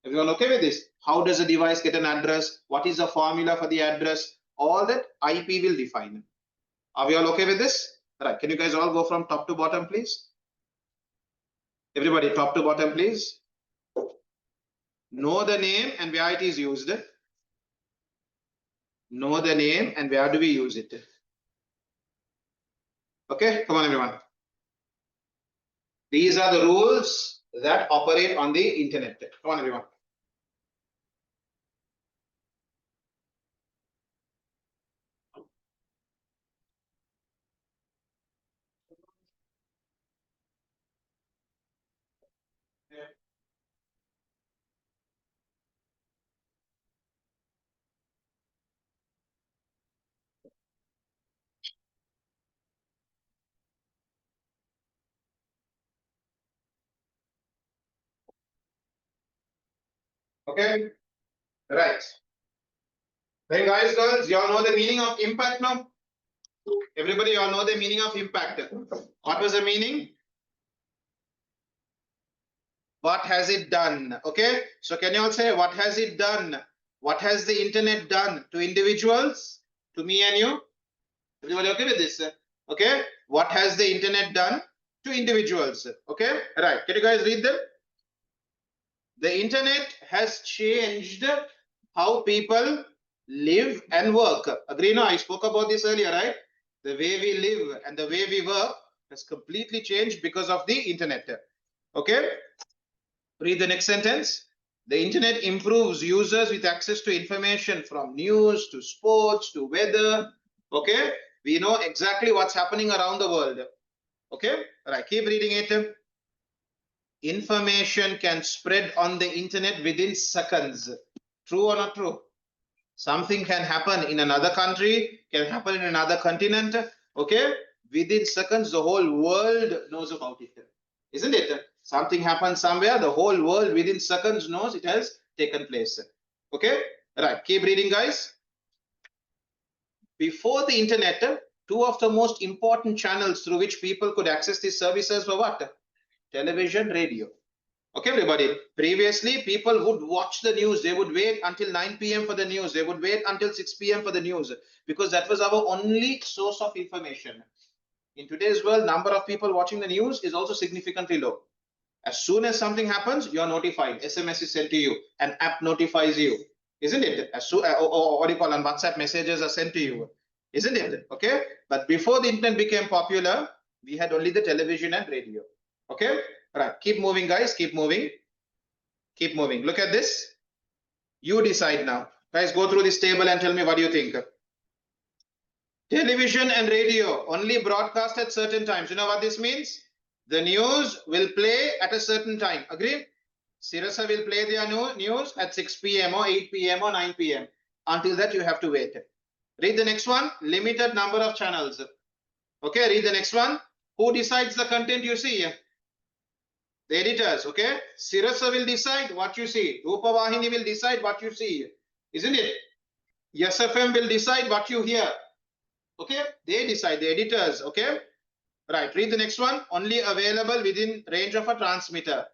[SPEAKER 1] Everyone okay with this? How does a device get an address? What is the formula for the address? All that IP will define. Are we all okay with this? Right. Can you guys all go from top to bottom, please? Everybody, top to bottom, please. Know the name and where it is used. Know the name and where do we use it? Okay, come on, everyone. These are the rules that operate on the internet. Come on, everyone. Okay, right. Then guys, girls, you all know the meaning of impact now? Everybody, you all know the meaning of impact. What was the meaning? What has it done? Okay, so can you all say, what has it done? What has the internet done to individuals? To me and you? Everybody okay with this? Okay, what has the internet done to individuals? Okay, right. Can you guys read them? The internet has changed how people live and work. Agree? No, I spoke about this earlier, right? The way we live and the way we work has completely changed because of the internet. Okay, read the next sentence. The internet improves users with access to information from news to sports to weather. Okay, we know exactly what's happening around the world. Okay, all right, keep reading it. Information can spread on the internet within seconds. True or not true? Something can happen in another country, can happen in another continent. Okay, within seconds, the whole world knows about it. Isn't it? Something happens somewhere, the whole world within seconds knows it has taken place. Okay, right. Keep reading, guys. Before the internet, two of the most important channels through which people could access these services were what? Television, radio. Okay, everybody. Previously, people would watch the news. They would wait until 9 p.m. for the news. They would wait until 6 p.m. for the news because that was our only source of information. In today's world, number of people watching the news is also significantly low. As soon as something happens, you are notified. SMS is sent to you. An app notifies you. Isn't it? As soon, or what do you call on WhatsApp messages are sent to you. Isn't it? Okay. But before the internet became popular, we had only the television and radio. Okay. Right. Keep moving, guys. Keep moving. Keep moving. Look at this. You decide now. Guys, go through this table and tell me what do you think. Television and radio only broadcast at certain times. You know what this means? The news will play at a certain time. Agree? Sirasa will play their news at 6 p.m. or 8 p.m. or 9 p.m. Until that, you have to wait. Read the next one. Limited number of channels. Okay, read the next one. Who decides the content you see? The editors. Okay. Sirasa will decide what you see. Rupavahini will decide what you see. Isn't it? SFM will decide what you hear. Okay. They decide. The editors. Okay. Right. Read the next one. Only available within range of a transmitter.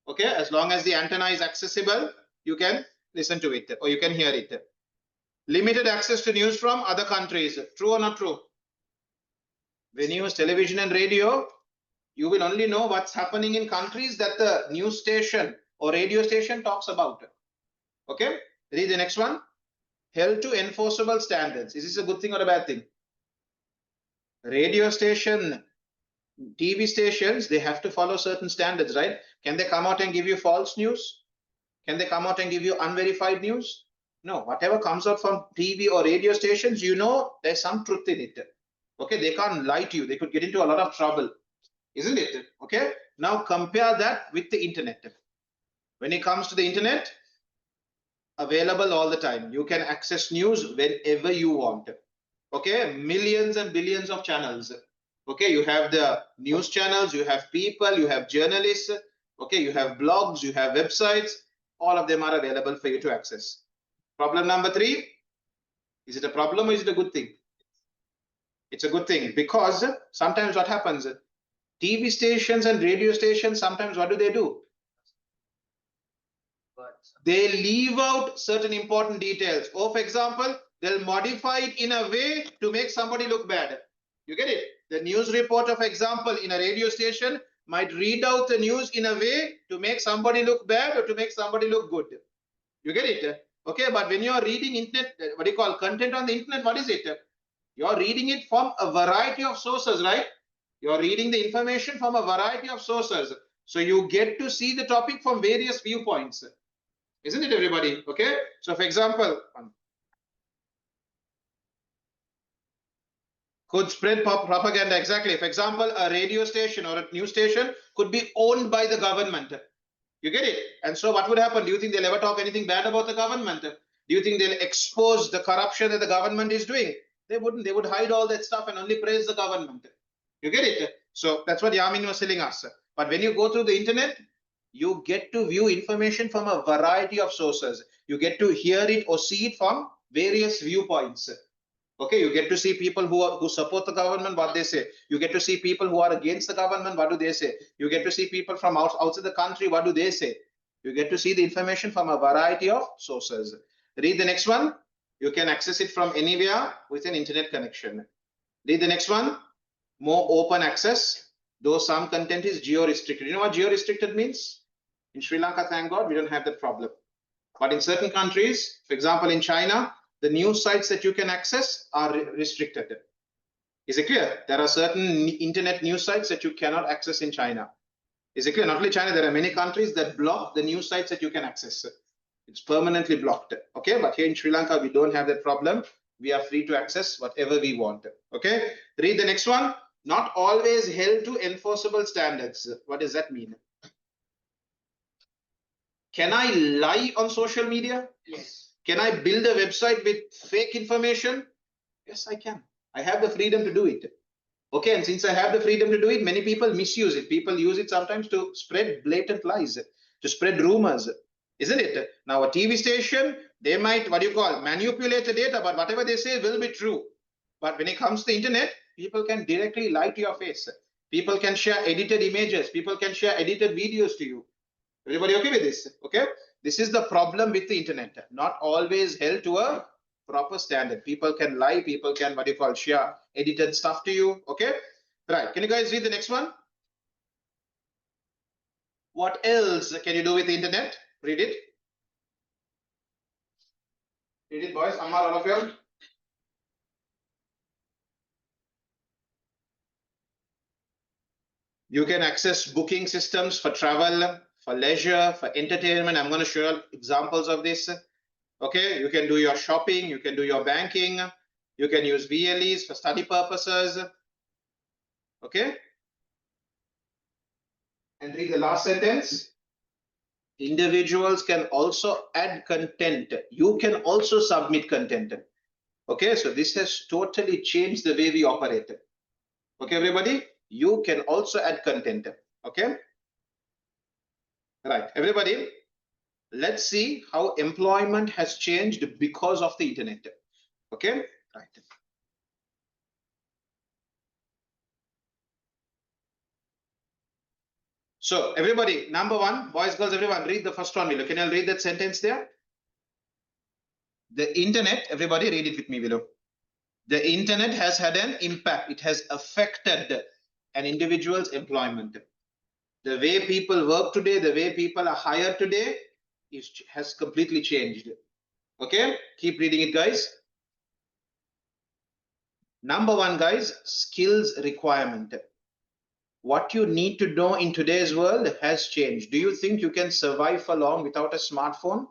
[SPEAKER 1] Okay. As long as the antenna is accessible, you can listen to it or you can hear it. Limited access to news from other countries. True or not true? When you use television and radio, you will only know what's happening in countries that the news station or radio station talks about. Okay, read the next one. Held to enforceable standards. Is this a good thing or a bad thing? Radio station, TV stations, they have to follow certain standards, right? Can they come out and give you false news? Can they come out and give you unverified news? No, whatever comes out from TV or radio stations, you know there's some truth in it. Okay, they can't lie to you. They could get into a lot of trouble, isn't it? Okay, now compare that with the internet. When it comes to the internet, available all the time. You can access news whenever you want. Okay, millions and billions of channels. Okay, you have the news channels, you have people, you have journalists. Okay, you have blogs, you have websites. All of them are available for you to access. Problem number 3. Is it a problem or is it a good thing? It's a good thing, because sometimes what happens, TV stations and radio stations, sometimes what do? They leave out certain important details. Or for example, they'll modify it in a way to make somebody look bad. You get it? The news reporter, for example, in a radio station might read out the news in a way to make somebody look bad or to make somebody look good. You get it? Okay, but when you're reading internet, what do you call content on the internet, what is it? You're reading it from a variety of sources, right? You're reading the information from a variety of sources. So you get to see the topic from various viewpoints. Isn't it, everybody? Okay. So for example, could spread propaganda. Exactly. For example, a radio station or a news station could be owned by the government. You get it? And so what would happen? Do you think they'll ever talk anything bad about the government? Do you think they'll expose the corruption that the government is doing? They wouldn't. They would hide all that stuff and only praise the government. You get it? So that's what Yamin was telling us. But when you go through the internet, you get to view information from a variety of sources. You get to hear it or see it from various viewpoints. Okay, you get to see people who support the government, what they say. You get to see people who are against the government, what do they say? You get to see people from outside the country, what do they say? You get to see the information from a variety of sources. Read the next one. You can access it from anywhere with an internet connection. Read the next one. More open access, though some content is geo-restricted. You know what geo-restricted means? In Sri Lanka, thank God, we don't have that problem. But in certain countries, for example, in China, the news sites that you can access are restricted. Is it clear? There are certain internet news sites that you cannot access in China. Is it clear? Not only China, there are many countries that block the news sites that you can access. It's permanently blocked. Okay, but here in Sri Lanka, we don't have that problem. We are free to access whatever we want. Okay, read the next one. Not always held to enforceable standards. What does that mean? Can I lie on social media? Yes. Can I build a website with fake information? Yes, I can. I have the freedom to do it. Okay, and since I have the freedom to do it, many people misuse it. People use it sometimes to spread blatant lies, to spread rumors, isn't it? Now, a TV station, they might, manipulate the data, but whatever they say will be true. But when it comes to the internet, people can directly lie to your face. People can share edited images. People can share edited videos to you. Everybody okay with this? Okay. This is the problem with the internet. Not always held to a proper standard. People can lie. People can, share edited stuff to you. Okay. Right. Can you guys read the next one? What else can you do with the internet? Read it. Read it, boys. Ammar, all of you. You can access booking systems for travel, for leisure, for entertainment. I'm going to show you examples of this. Okay, you can do your shopping, you can do your banking, you can use VLEs for study purposes. Okay. And read the last sentence. Individuals can also add content. You can also submit content. Okay, so this has totally changed the way we operate. Okay, everybody, you can also add content. Okay. Right, everybody, let's see how employment has changed because of the internet. Okay, right. So everybody, number one, boys, girls, everyone, read the first one below. Can you read that sentence there? The internet, everybody read it with me below. The internet has had an impact. It has affected an individual's employment. The way people work today, the way people are hired today has completely changed. Okay, keep reading it, guys. Number one, guys, skills requirement. What you need to know in today's world has changed. Do you think you can survive for long without a smartphone?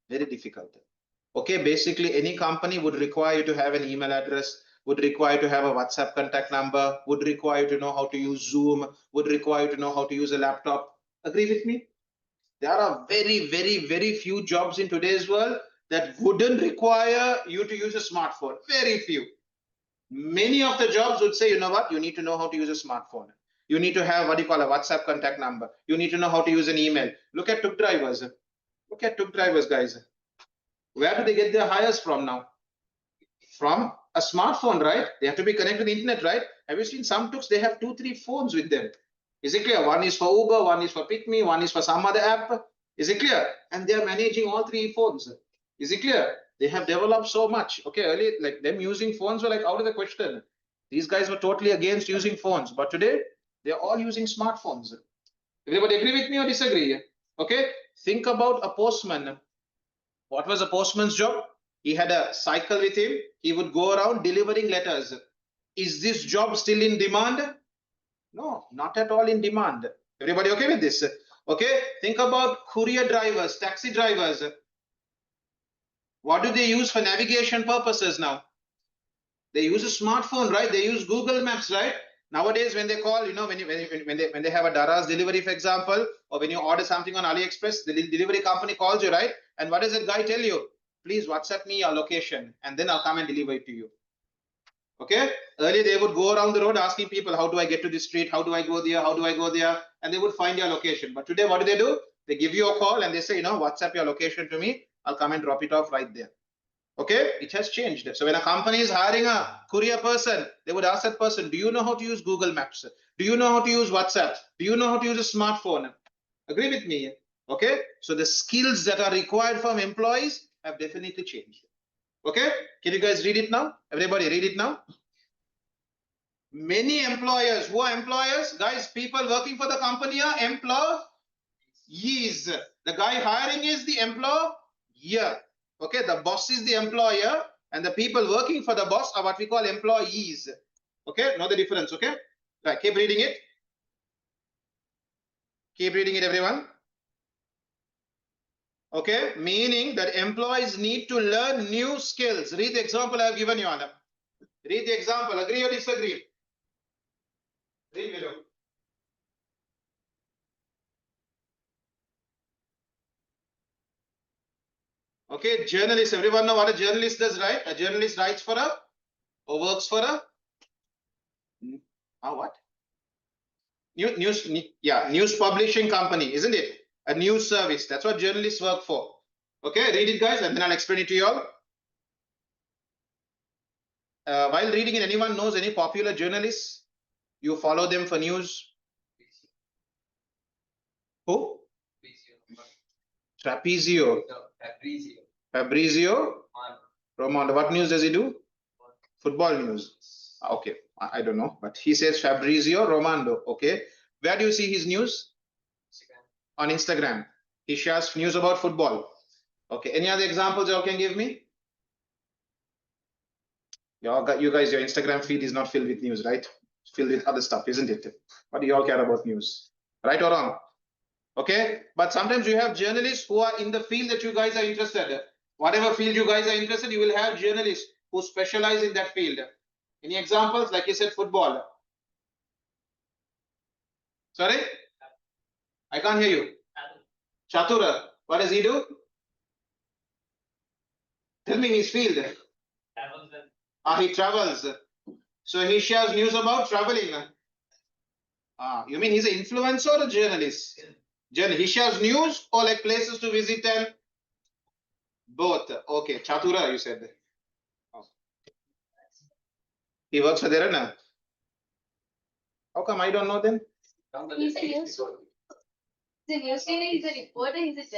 [SPEAKER 1] Very difficult. Okay, basically any company would require you to have an email address, would require you to have a WhatsApp contact number, would require you to know how to use Zoom, would require you to know how to use a laptop. Agree with me? There are very, very, very few jobs in today's world that wouldn't require you to use a smartphone. Very few. Many of the jobs would say, you know what, you need to know how to use a smartphone. You need to have what you call a WhatsApp contact number. You need to know how to use an email. Look at truck drivers. Look at truck drivers, guys. Where do they get their hires from now? From a smartphone, right? They have to be connected to the internet, right? Have you seen some trucks? They have 2-3 phones with them. Is it clear? One is for Uber, one is for Pick Me, one is for some other app. Is it clear? And they are managing all 3 phones. Is it clear? They have developed so much. Okay, earlier, like them using phones were like out of the question. These guys were totally against using phones, but today they're all using smartphones. Everybody agree with me or disagree? Okay, think about a postman. What was a postman's job? He had a cycle with him. He would go around delivering letters. Is this job still in demand? No, not at all in demand. Everybody okay with this? Okay, think about courier drivers, taxi drivers. What do they use for navigation purposes now? They use a smartphone, right? They use Google Maps, right? Nowadays, when they call, you know, when they have a Daraz delivery, for example, or when you order something on AliExpress, the delivery company calls you, right? And what does that guy tell you? Please WhatsApp me your location, and then I'll come and deliver it to you. Okay. Earlier, they would go around the road asking people, how do I get to this street? How do I go there? How do I go there? And they would find your location. But today, what do? They give you a call and they say, you know, WhatsApp your location to me. I'll come and drop it off right there. Okay, it has changed. So when a company is hiring a courier person, they would ask that person, do you know how to use Google Maps? Do you know how to use WhatsApp? Do you know how to use a smartphone? Agree with me? Okay, so the skills that are required from employees have definitely changed. Okay, can you guys read it now? Everybody read it now. Many employers, who are employers? Guys, people working for the company are employees. The guy hiring is the employer. Okay, the boss is the employer and the people working for the boss are what we call employees. Okay, know the difference, okay? Right, keep reading it. Keep reading it, everyone. Okay, meaning that employees need to learn new skills. Read the example I have given you, Anna. Read the example, agree or disagree? Read below. Okay, journalist, everyone know what a journalist does, right? A journalist writes for a or works for a what? News publishing company, isn't it? A news service. That's what journalists work for. Okay, read it, guys, and then I'll explain it to you all. While reading it, anyone knows any popular journalists? You follow them for news? Who? Trapezio. Fabrizio Romano. What news does he do? Football news. Okay, I don't know, but he says Fabrizio Romano. Okay, where do you see his news? On Instagram. He shares news about football. Okay, any other examples you all can give me? You guys, your Instagram feed is not filled with news, right? It's filled with other stuff, isn't it? What do you all care about news? Right or wrong? Okay, but sometimes you have journalists who are in the field that you guys are interested in. Whatever field you guys are interested, you will have journalists who specialize in that field. Any examples? Like you said, football. Sorry? I can't hear you. Chatura. What does he do? Tell me his field. He travels. So he shares news about traveling. You mean he's an influencer or a journalist? He shares news or like places to visit and both. Okay, Chatura, you said. Oh. He works for there, na? How come I don't know then?
[SPEAKER 2] He's a news. He's a reporter. He's a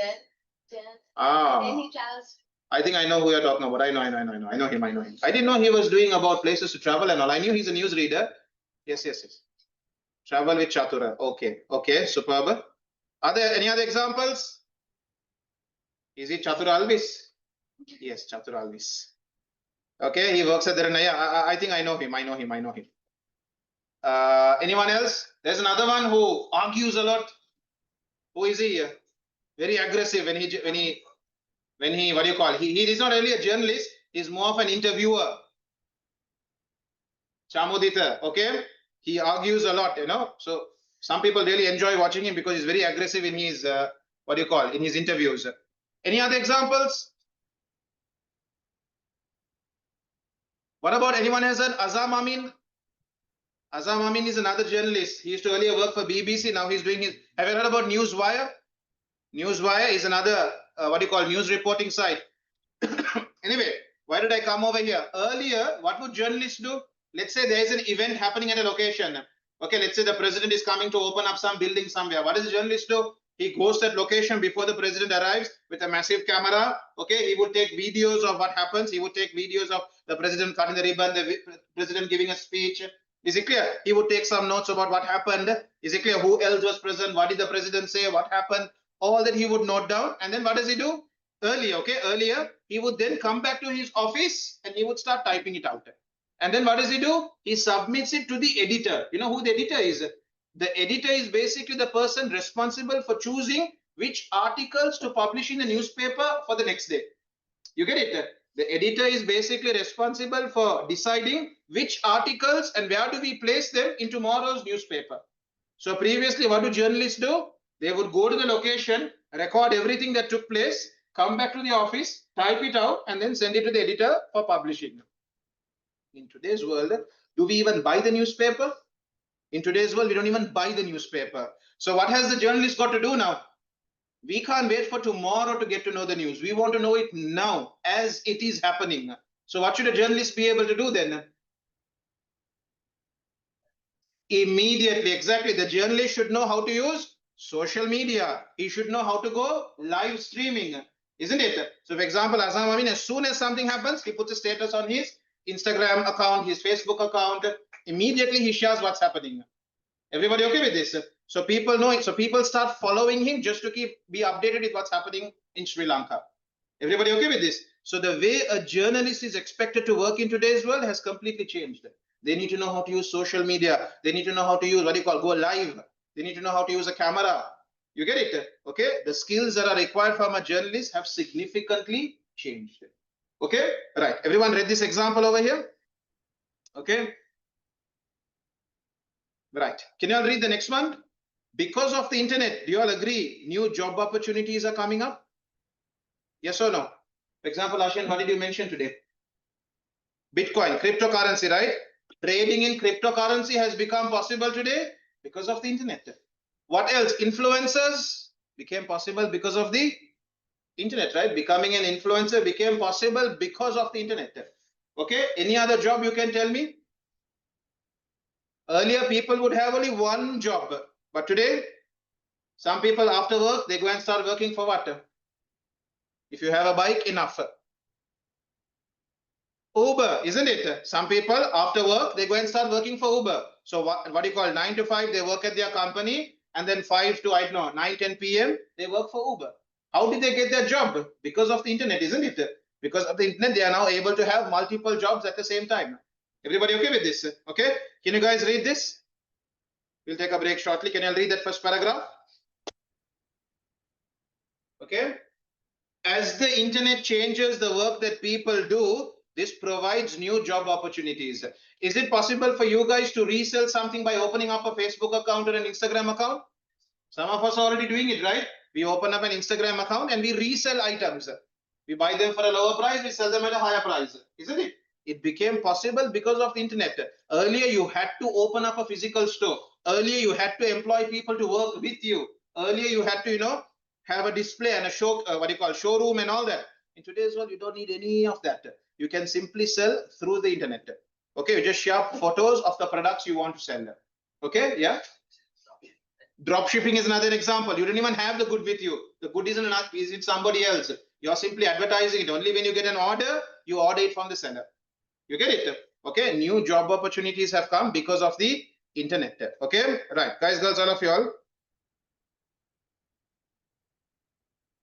[SPEAKER 2] journalist.
[SPEAKER 1] Ah.
[SPEAKER 2] Then he travels.
[SPEAKER 1] I think I know who you're talking about. I know him. I didn't know he was doing about places to travel and all. I knew he's a newsreader. Yes. Travel with Chatura. Okay, superb. Are there any other examples? Is it Chatura Alvis? Yes, Chatura Alvis. Okay, he works at the I think I know him. Anyone else? There's another one who argues a lot. Who is he? Very aggressive when he what do you call? He is not really a journalist. He's more of an interviewer. Chamudita. Okay, he argues a lot. So some people really enjoy watching him because he's very aggressive in his what do you call? In his interviews. Any other examples? What about anyone else? Azam Amin? Azam Amin is another journalist. He used to earlier work for BBC. Now he's doing his. Have you heard about Newswire? Newswire is another what do you call news reporting site. Anyway, why did I come over here? Earlier, what would journalists do? Let's say there is an event happening at a location. Okay, let's say the president is coming to open up some building somewhere. What does the journalist do? He goes to that location before the president arrives with a massive camera. Okay, he would take videos of what happens. He would take videos of the president cutting the ribbon, the president giving a speech. Is it clear? He would take some notes about what happened. Is it clear? Who else was present? What did the president say? What happened? All that he would note down. And then what does he do? Earlier, he would then come back to his office and he would start typing it out. And then what does he do? He submits it to the editor. You know who the editor is? The editor is basically the person responsible for choosing which articles to publish in the newspaper for the next day. You get it? The editor is basically responsible for deciding which articles and where do we place them in tomorrow's newspaper. So previously, what do journalists do? They would go to the location, record everything that took place, come back to the office, type it out, and then send it to the editor for publishing. In today's world, do we even buy the newspaper? In today's world, we don't even buy the newspaper. So what has the journalist got to do now? We can't wait for tomorrow to get to know the news. We want to know it now as it is happening. So what should a journalist be able to do then? Immediately, exactly. The journalist should know how to use social media. He should know how to go live streaming, isn't it? So for example, Azam Amin, as soon as something happens, he puts a status on his Instagram account, his Facebook account. Immediately he shares what's happening. Everybody okay with this? So people know it. So people start following him just to be updated with what's happening in Sri Lanka. Everybody okay with this? So the way a journalist is expected to work in today's world has completely changed. They need to know how to use social media. They need to know how to use go live. They need to know how to use a camera. You get it? Okay. The skills that are required from a journalist have significantly changed. Okay. Right. Everyone read this example over here? Okay. Right. Can you all read the next one? Because of the internet, do you all agree new job opportunities are coming up? Yes or no? For example, Ashin, what did you mention today? Bitcoin, cryptocurrency, right? Trading in cryptocurrency has become possible today because of the internet. What else? Influencers became possible because of the internet, right? Becoming an influencer became possible because of the internet. Okay. Any other job you can tell me? Earlier, people would have only one job, but today, some people after work, they go and start working for what? If you have a bike, enough. Uber, isn't it? Some people after work, they go and start working for Uber. So what do you call 9 to 5, they work at their company, and then 5 to, I don't know, 9, 10 p.m., they work for Uber. How did they get their job? Because of the internet, isn't it? Because of the internet, they are now able to have multiple jobs at the same time. Everybody okay with this? Okay. Can you guys read this? We'll take a break shortly. Can you read that first paragraph? Okay. As the internet changes the work that people do, this provides new job opportunities. Is it possible for you guys to resell something by opening up a Facebook account or an Instagram account? Some of us are already doing it, right? We open up an Instagram account and we resell items. We buy them for a lower price, we sell them at a higher price, isn't it? It became possible because of the internet. Earlier, you had to open up a physical store. Earlier, you had to employ people to work with you. Earlier, you had to, have a display and a show, showroom and all that. In today's world, you don't need any of that. You can simply sell through the internet. Okay, you just share photos of the products you want to sell. Okay, yeah. Drop shipping is another example. You don't even have the good with you. The good is with somebody else. You're simply advertising it. Only when you get an order, you order it from the seller. You get it? Okay, new job opportunities have come because of the internet. Okay, right, guys, girls, all of you all.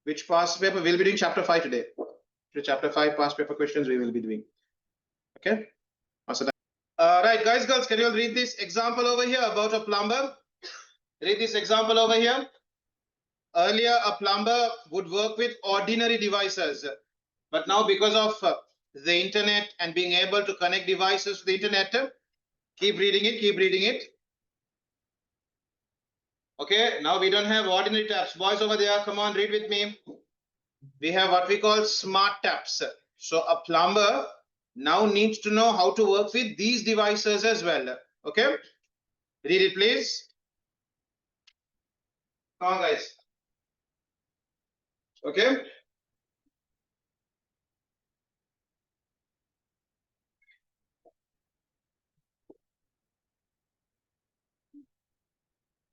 [SPEAKER 1] Which past paper? We'll be doing chapter 5 today. Chapter 5 past paper questions we will be doing. Okay. Right, guys, girls, can you all read this example over here about a plumber? Read this example over here. Earlier, a plumber would work with ordinary devices, but now because of the internet and being able to connect devices to the internet, keep reading it, keep reading it. Okay, now we don't have ordinary taps. Boys over there, come on, read with me. We have what we call smart taps. So a plumber now needs to know how to work with these devices as well. Okay, read it, please. Come on, guys. Okay.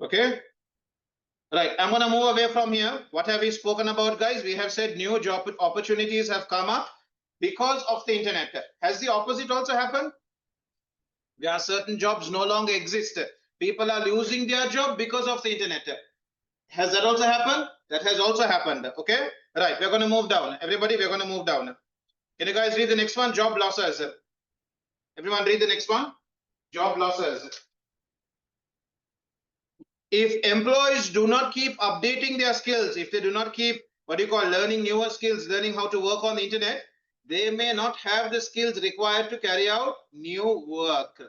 [SPEAKER 1] Okay. Right, I'm going to move away from here. What have we spoken about, guys? We have said new job opportunities have come up because of the internet. Has the opposite also happened? There are certain jobs no longer exist. People are losing their job because of the internet. Has that also happened? That has also happened. Okay, right, we're going to move down. Everybody, we're going to move down. Can you guys read the next one? Job losses. Everyone read the next one. Job losses. If employees do not keep updating their skills, if they do not keep learning newer skills, learning how to work on the internet, they may not have the skills required to carry out new work.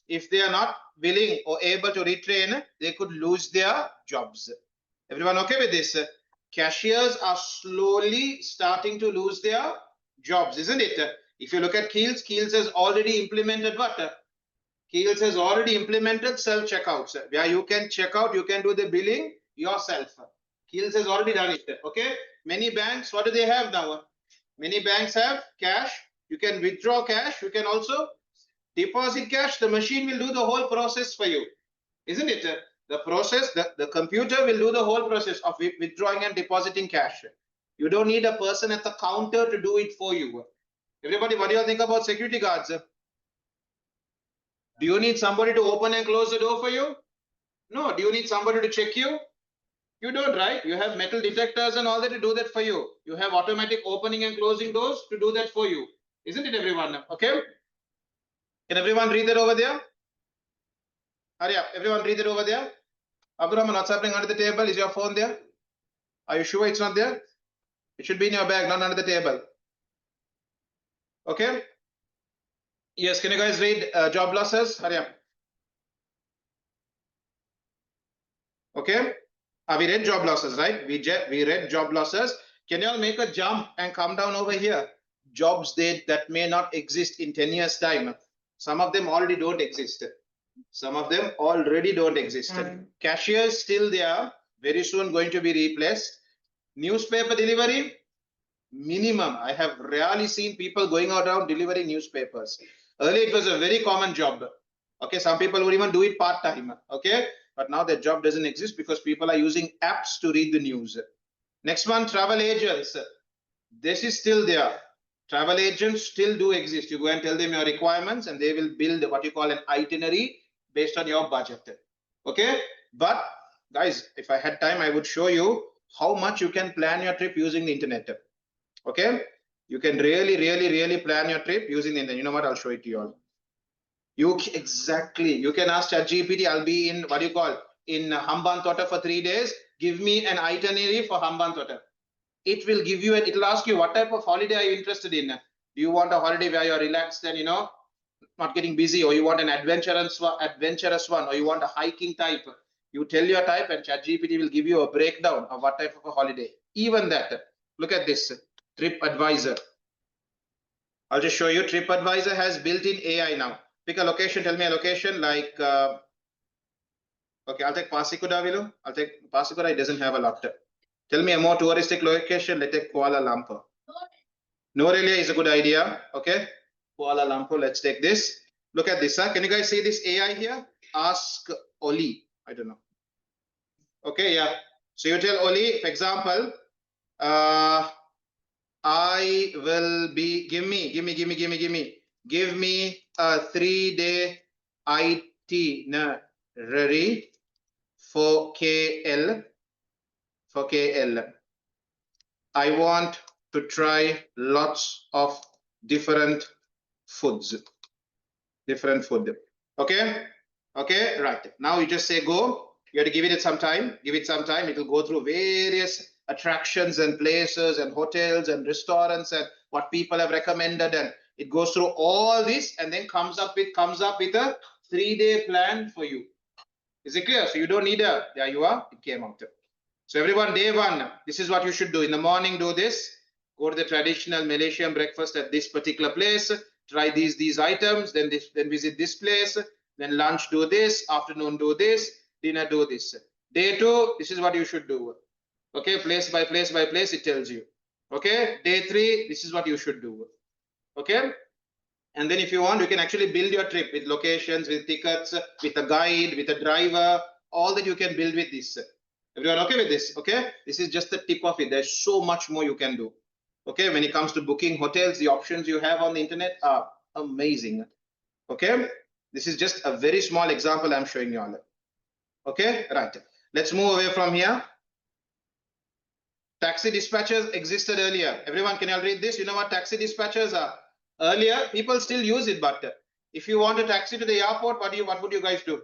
[SPEAKER 1] If they are not willing or able to retrain, they could lose their jobs. Everyone okay with this? Cashiers are slowly starting to lose their jobs, isn't it? If you look at Keels, Keels has already implemented what? Keels has already implemented self-checkouts where you can check out, you can do the billing yourself. Keels has already done it. Okay. Many banks, what do they have now? Many banks have cash. You can withdraw cash. You can also deposit cash. The machine will do the whole process for you, isn't it? The process, the computer will do the whole process of withdrawing and depositing cash. You don't need a person at the counter to do it for you. Everybody, what do you think about security guards? Do you need somebody to open and close the door for you? No. Do you need somebody to check you? You don't, right? You have metal detectors and all that to do that for you. You have automatic opening and closing doors to do that for you. Isn't it, everyone? Okay. Can everyone read that over there? Hurry up. Everyone read it over there. Abdurrahman, what's happening under the table? Is your phone there? Are you sure it's not there? It should be in your bag, not under the table. Okay. Yes, can you guys read job losses? Hurry up. Okay. We read job losses, right? We read job losses. Can you all make a jump and come down over here? Jobs that may not exist in 10 years time. Some of them already don't exist. Some of them already don't exist. Cashiers still there, very soon going to be replaced. Newspaper delivery, minimum. I have rarely seen people going around delivering newspapers. Earlier it was a very common job. Okay, some people would even do it part-time. Okay, but now that job doesn't exist because people are using apps to read the news. Next one, travel agents. This is still there. Travel agents still do exist. You go and tell them your requirements and they will build what you call an itinerary based on your budget. Okay, but guys, if I had time, I would show you how much you can plan your trip using the internet. Okay, you can really plan your trip using the internet. You know what? I'll show it to you all. You can ask ChatGPT. I'll be in in Hambantota for 3 days. Give me an itinerary for Hambantota. It will give you it'll ask you what type of holiday are you interested in. Do you want a holiday where you're relaxed and not getting busy, or you want an adventurous one, or you want a hiking type? You tell your type and ChatGPT will give you a breakdown of what type of a holiday. Even that. Look at this TripAdvisor. I'll just show you. TripAdvisor has built-in AI now. Pick a location. Tell me a location like. Okay, I'll take Pasikuda, Vilu. I'll take Pasikuda. It doesn't have a lot. Tell me a more touristic location. Let's take Kuala Lumpur. Norelia is a good idea. Okay, Kuala Lumpur. Let's take this. Look at this. Can you guys see this AI here? Ask Oli. I don't know. Okay, yeah. So you tell Oli, for example, I will be, give me a 3-day itinerary for KL. I want to try lots of different foods. Okay, right. Now you just say go. You have to give it some time. It will go through various attractions and places and hotels and restaurants and what people have recommended, and it goes through all this and then comes up with a 3-day plan for you. Is it clear? So you don't need a, there you are, it came out. So everyone, day one, this is what you should do. In the morning, do this. Go to the traditional Malaysian breakfast at this particular place. Try these items. Then visit this place. Then lunch, do this. Afternoon, do this. Dinner, do this. Day two, this is what you should do. Okay, place by place, it tells you. Okay, day three, this is what you should do. Okay, and then if you want, you can actually build your trip with locations, with tickets, with a guide, with a driver, all that you can build with this. Everyone okay with this? Okay, this is just the tip of it. There's so much more you can do. Okay, when it comes to booking hotels, the options you have on the internet are amazing. Okay, this is just a very small example I'm showing you all. Okay, right. Let's move away from here. Taxi dispatchers existed earlier. Everyone, can you read this? You know what taxi dispatchers are? Earlier, people still use it, but if you want a taxi to the airport, what would you guys do?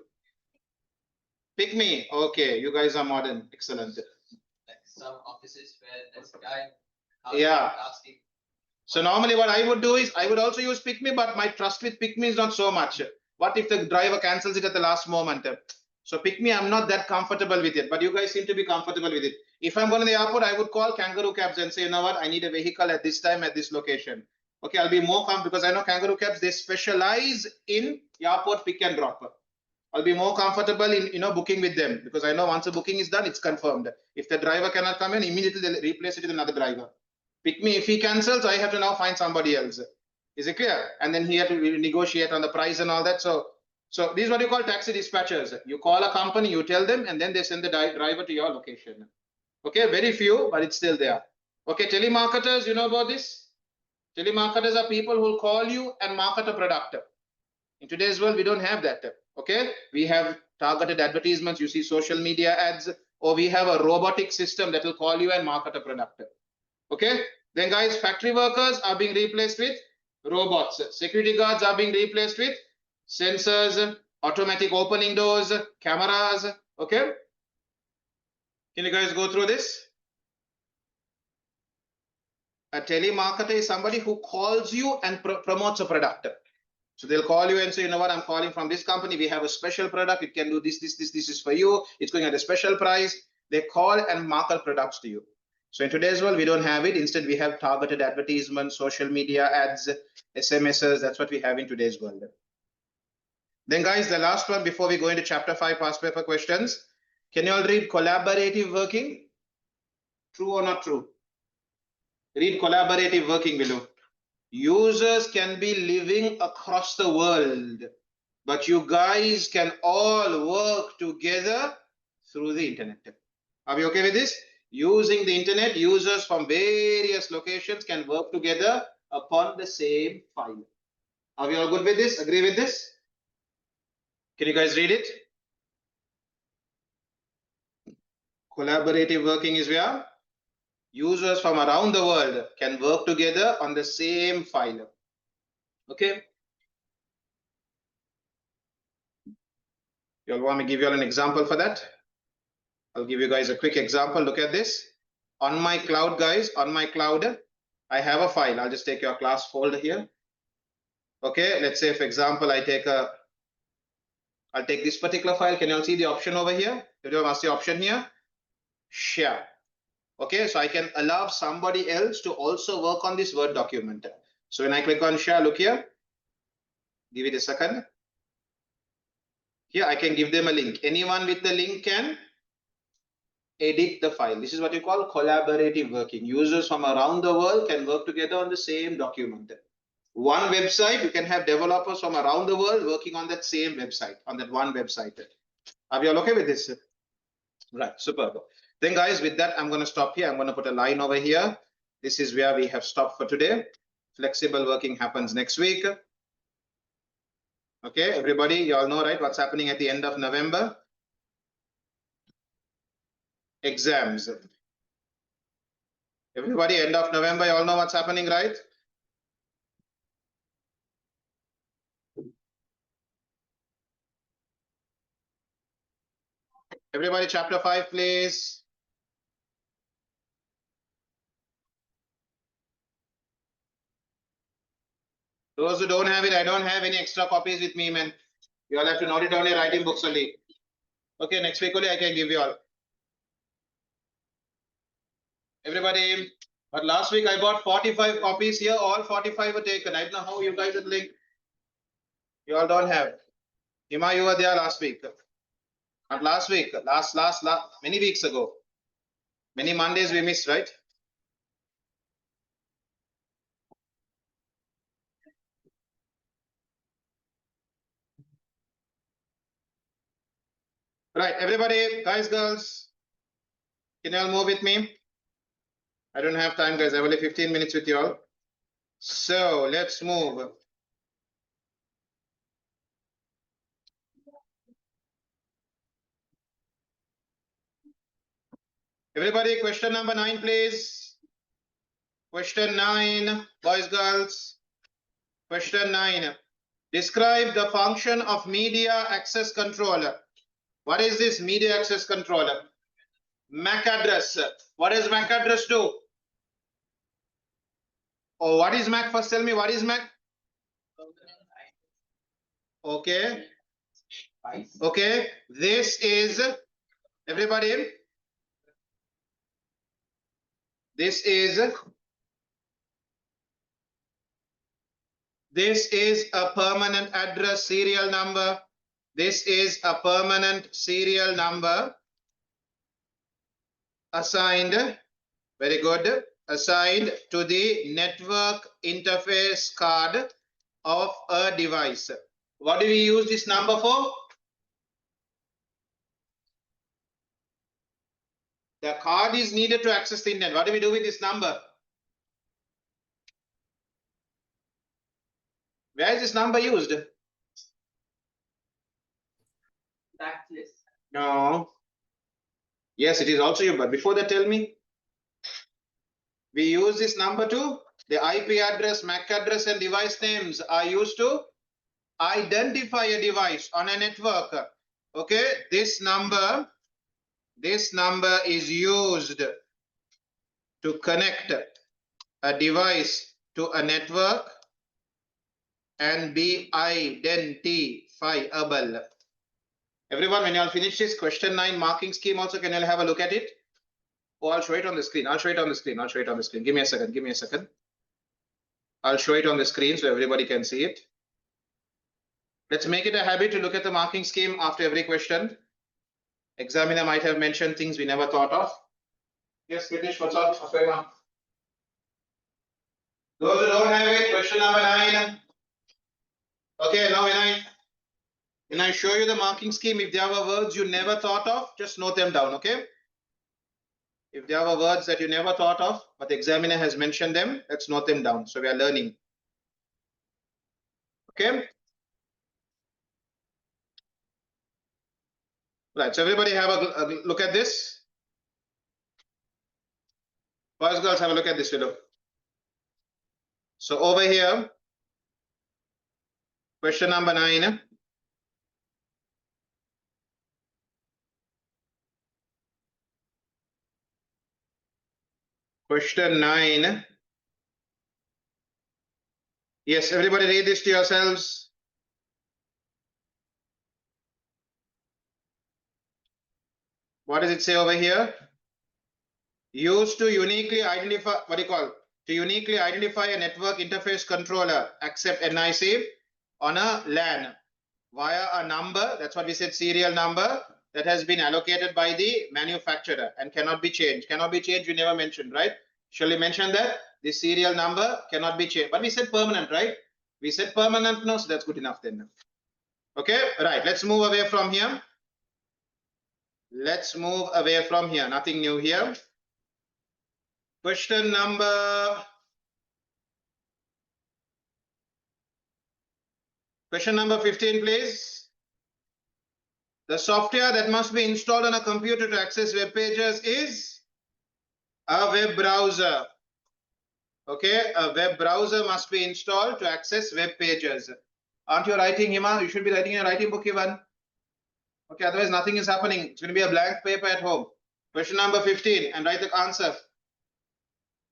[SPEAKER 1] Pick me. Okay, you guys are modern. Excellent.
[SPEAKER 2] Like some offices where there's a guy.
[SPEAKER 1] Yeah. So normally what I would do is I would also use Pick Me, but my trust with Pick Me is not so much. What if the driver cancels it at the last moment? So Pick Me, I'm not that comfortable with it, but you guys seem to be comfortable with it. If I'm going to the airport, I would call Kangaroo Cabs and say, you know what, I need a vehicle at this time at this location. Okay, I'll be more comfortable because I know Kangaroo Cabs, they specialize in airport pick and drop. I'll be more comfortable in booking with them because I know once the booking is done, it's confirmed. If the driver cannot come in, immediately they'll replace it with another driver. Pick Me, if he cancels, I have to now find somebody else. Is it clear? And then he had to negotiate on the price and all that. So this is what you call taxi dispatchers. You call a company, you tell them, and then they send the driver to your location. Okay, very few, but it's still there. Okay, telemarketers, you know about this? Telemarketers are people who will call you and market a product. In today's world, we don't have that. Okay, we have targeted advertisements. You see social media ads, or we have a robotic system that will call you and market a product. Okay, then guys, factory workers are being replaced with robots. Security guards are being replaced with sensors, automatic opening doors, cameras. Okay, can you guys go through this? A telemarketer is somebody who calls you and promotes a product. So they'll call you and say, you know what, I'm calling from this company. We have a special product. It can do this is for you. It's going at a special price. They call and market products to you. So in today's world, we don't have it. Instead, we have targeted advertisements, social media ads, SMSs. That's what we have in today's world. Then guys, the last one before we go into chapter 5 past paper questions. Can you all read collaborative working? True or not true? Read collaborative working below. Users can be living across the world, but you guys can all work together through the internet. Are we okay with this? Using the internet, users from various locations can work together upon the same file. Are we all good with this? Agree with this? Can you guys read it? Collaborative working is where users from around the world can work together on the same file. Okay. You all want me to give you all an example for that? I'll give you guys a quick example. Look at this. On my cloud, guys, on my cloud, I have a file. I'll just take your class folder here. Okay, let's say, for example, I'll take this particular file. Can you all see the option over here? Everyone see the option here? Share. Okay, so I can allow somebody else to also work on this Word document. So when I click on share, look here. Give it a second. Here I can give them a link. Anyone with the link can edit the file. This is what you call collaborative working. Users from around the world can work together on the same document. One website, you can have developers from around the world working on that same website, on that one website. Are we all okay with this? Right, superb. Then guys, with that, I'm going to stop here. I'm going to put a line over here. This is where we have stopped for today. Flexible working happens next week. Okay, everybody, you all know, right, what's happening at the end of November? Exams. Everybody, end of November, you all know what's happening, right? Everybody, chapter 5, please. Those who don't have it, I don't have any extra copies with me, man. You all have to note it down in your writing books only. Okay, next week only I can give you all. Everybody, but last week I bought 45 copies here, all 45 were taken. I don't know how you guys are doing. You all don't have. Hima, you were there last week. Not last week, last, many weeks ago. Many Mondays we missed, right? Right, everybody, guys, girls, can you all move with me? I don't have time, guys. I have only 15 minutes with you all. So let's move. Everybody, question number 9, please. Question 9, boys, girls. Question 9. Describe the function of media access controller. What is this media access controller? MAC address. What does MAC address do? Oh, what is MAC? First tell me, what is MAC? Okay. Okay. This is, everybody, this is a permanent address serial number. This is a permanent serial number assigned, very good, assigned to the network interface card of a device. What do we use this number for? The card is needed to access the internet. What do we do with this number? Where is this number used?
[SPEAKER 2] Contactless.
[SPEAKER 1] No. Yes, it is also used, but before that, tell me. We use this number to, the IP address, MAC address, and device names are used to identify a device on a network. Okay, this number is used to connect a device to a network and be identifiable. Everyone, when you all finish this question 9 marking scheme also, can you all have a look at it? Oh, I'll show it on the screen. I'll show it on the screen. I'll show it on the screen. Give me a second. Give me a second. I'll show it on the screen so everybody can see it. Let's make it a habit to look at the marking scheme after every question. Examiner might have mentioned things we never thought of. Yes, British, what's up? What's going on? Those who don't have it, question number 9. Okay, now when I show you the marking scheme, if there were words you never thought of, just note them down, okay? If there were words that you never thought of, but the examiner has mentioned them, let's note them down. So we are learning. Okay? Right, so everybody have a look at this. Boys, girls, have a look at this video. So over here, question number 9. Question 9. Yes, everybody read this to yourselves. What does it say over here? Used to uniquely identify, what do you call? To uniquely identify a network interface controller, accept NIC on a LAN via a number, that's what we said, serial number that has been allocated by the manufacturer and cannot be changed. Cannot be changed, we never mentioned, right? Shall we mention that? This serial number cannot be changed. But we said permanent, right? We said permanent, no, so that's good enough then. Okay, right, let's move away from here. Let's move away from here, nothing new here. Question number 15, please. The software that must be installed on a computer to access web pages is a web browser. Okay, a web browser must be installed to access web pages. Aren't you writing, Hima? You should be writing in a writing book even. Okay, otherwise nothing is happening. It's going to be a blank paper at home. Question number 15 and write the answer.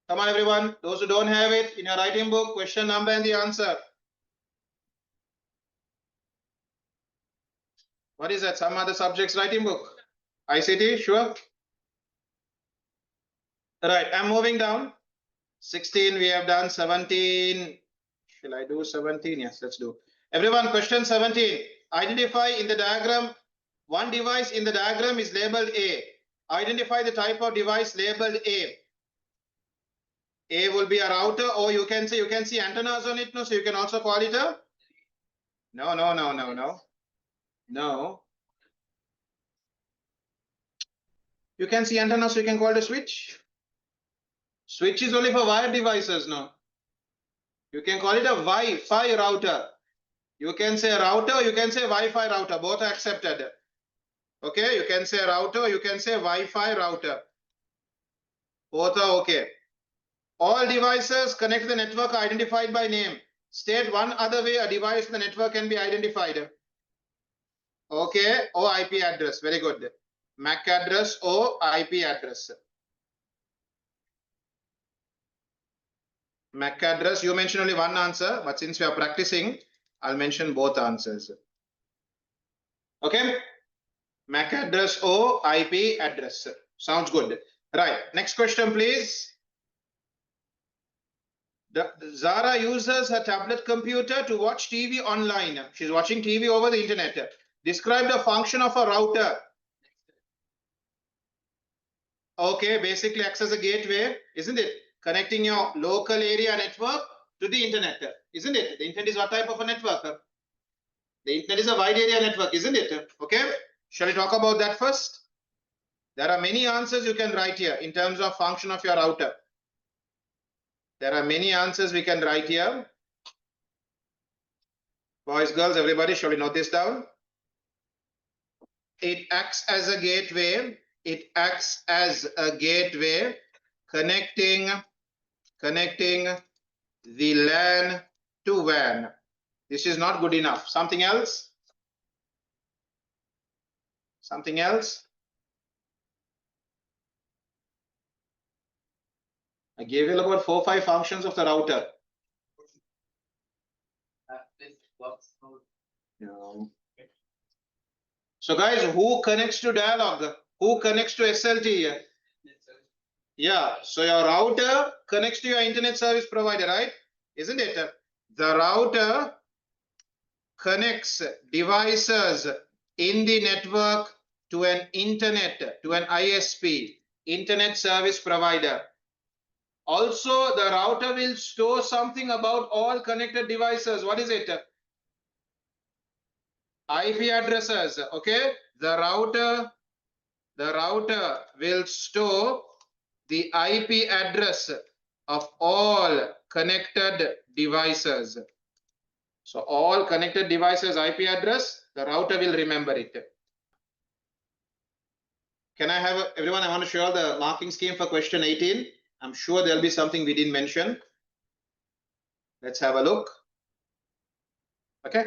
[SPEAKER 1] Come on, everyone. Those who don't have it in your writing book, question number and the answer. What is that? Some other subjects writing book? ICT, sure. Right, I'm moving down. 16 we have done. 17. Shall I do 17? Yes, let's do. Everyone, question 17. Identify in the diagram. One device in the diagram is labeled A. Identify the type of device labeled A. A will be a router, or you can see antennas on it. No, so you can also call it a. No. You can see antennas, so you can call it a switch. Switch is only for wired devices, no. You can call it a Wi-Fi router. You can say router, you can say Wi-Fi router. Both are accepted. Okay, you can say router, you can say Wi-Fi router. Both are okay. All devices connected to the network are identified by name. State one other way a device in the network can be identified. Okay, or IP address. Very good. MAC address or IP address. MAC address, you mentioned only one answer, but since we are practicing, I'll mention both answers. Okay, MAC address or IP address. Sounds good. Right, next question, please. Zara uses her tablet computer to watch TV online. She's watching TV over the internet. Describe the function of a router. Okay, basically acts as a gateway, isn't it? Connecting your local area network to the internet, isn't it? The internet is what type of a network? The internet is a wide area network, isn't it? Okay, shall we talk about that first? There are many answers you can write here in terms of function of your router. There are many answers we can write here. Boys, girls, everybody, shall we note this down? It acts as a gateway. It acts as a gateway connecting the LAN to WAN. This is not good enough. Something else? Something else? I gave you about 4 or 5 functions of the router. No. So guys, who connects to dialog? Who connects to SLT? Yeah, so your router connects to your internet service provider, right? Isn't it? The router connects devices in the network to an internet, to an ISP, internet service provider. Also, the router will store something about all connected devices. What is it? IP addresses. Okay, the router will store the IP address of all connected devices. So all connected devices IP address, the router will remember it. Can I have everyone? I want to show you the marking scheme for question 18. I'm sure there'll be something we didn't mention. Let's have a look. Okay.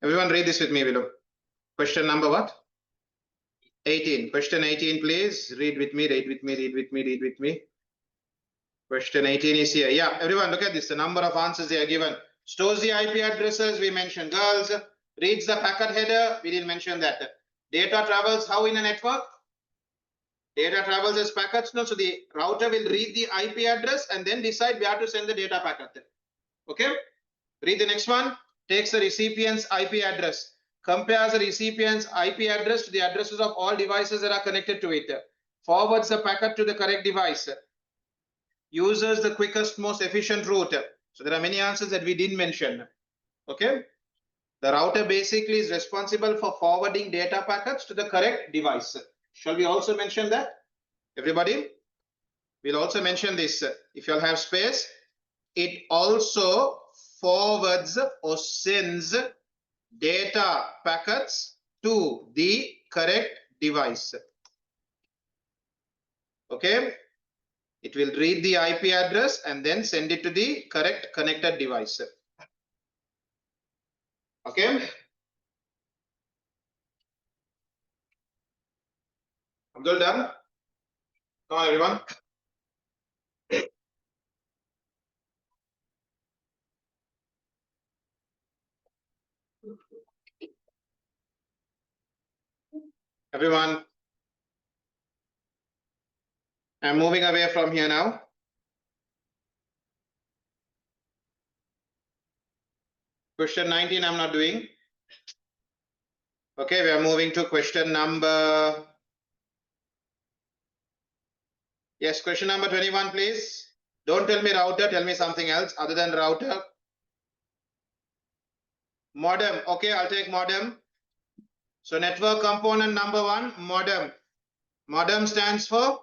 [SPEAKER 1] Everyone read this with me below. Question number what? 18. Question 18, please. Read with me, read with me, read with me, read with me. Question 18 is here. Yeah, everyone look at this. The number of answers they are given. Stores the IP addresses, we mentioned. Girls, reads the packet header, we didn't mention that. Data travels how in a network? Data travels as packets. No, so the router will read the IP address and then decide where to send the data packet. Okay, read the next one. Takes the recipient's IP address. Compares the recipient's IP address to the addresses of all devices that are connected to it. Forwards the packet to the correct device. uses the quickest, most efficient route? So there are many answers that we didn't mention. Okay. The router basically is responsible for forwarding data packets to the correct device. Shall we also mention that? Everybody? We'll also mention this. If you'll have space, it also forwards or sends data packets to the correct device. Okay. It will read the IP address and then send it to the correct connected device. Okay. Abdul done? Come on, everyone. Everyone. I'm moving away from here now. Question 19 I'm not doing. Okay, we are moving to question number. Yes, question number 21, please. Don't tell me router, tell me something else other than router. Modem. Okay, I'll take modem. So network component number 1, modem. Modem stands for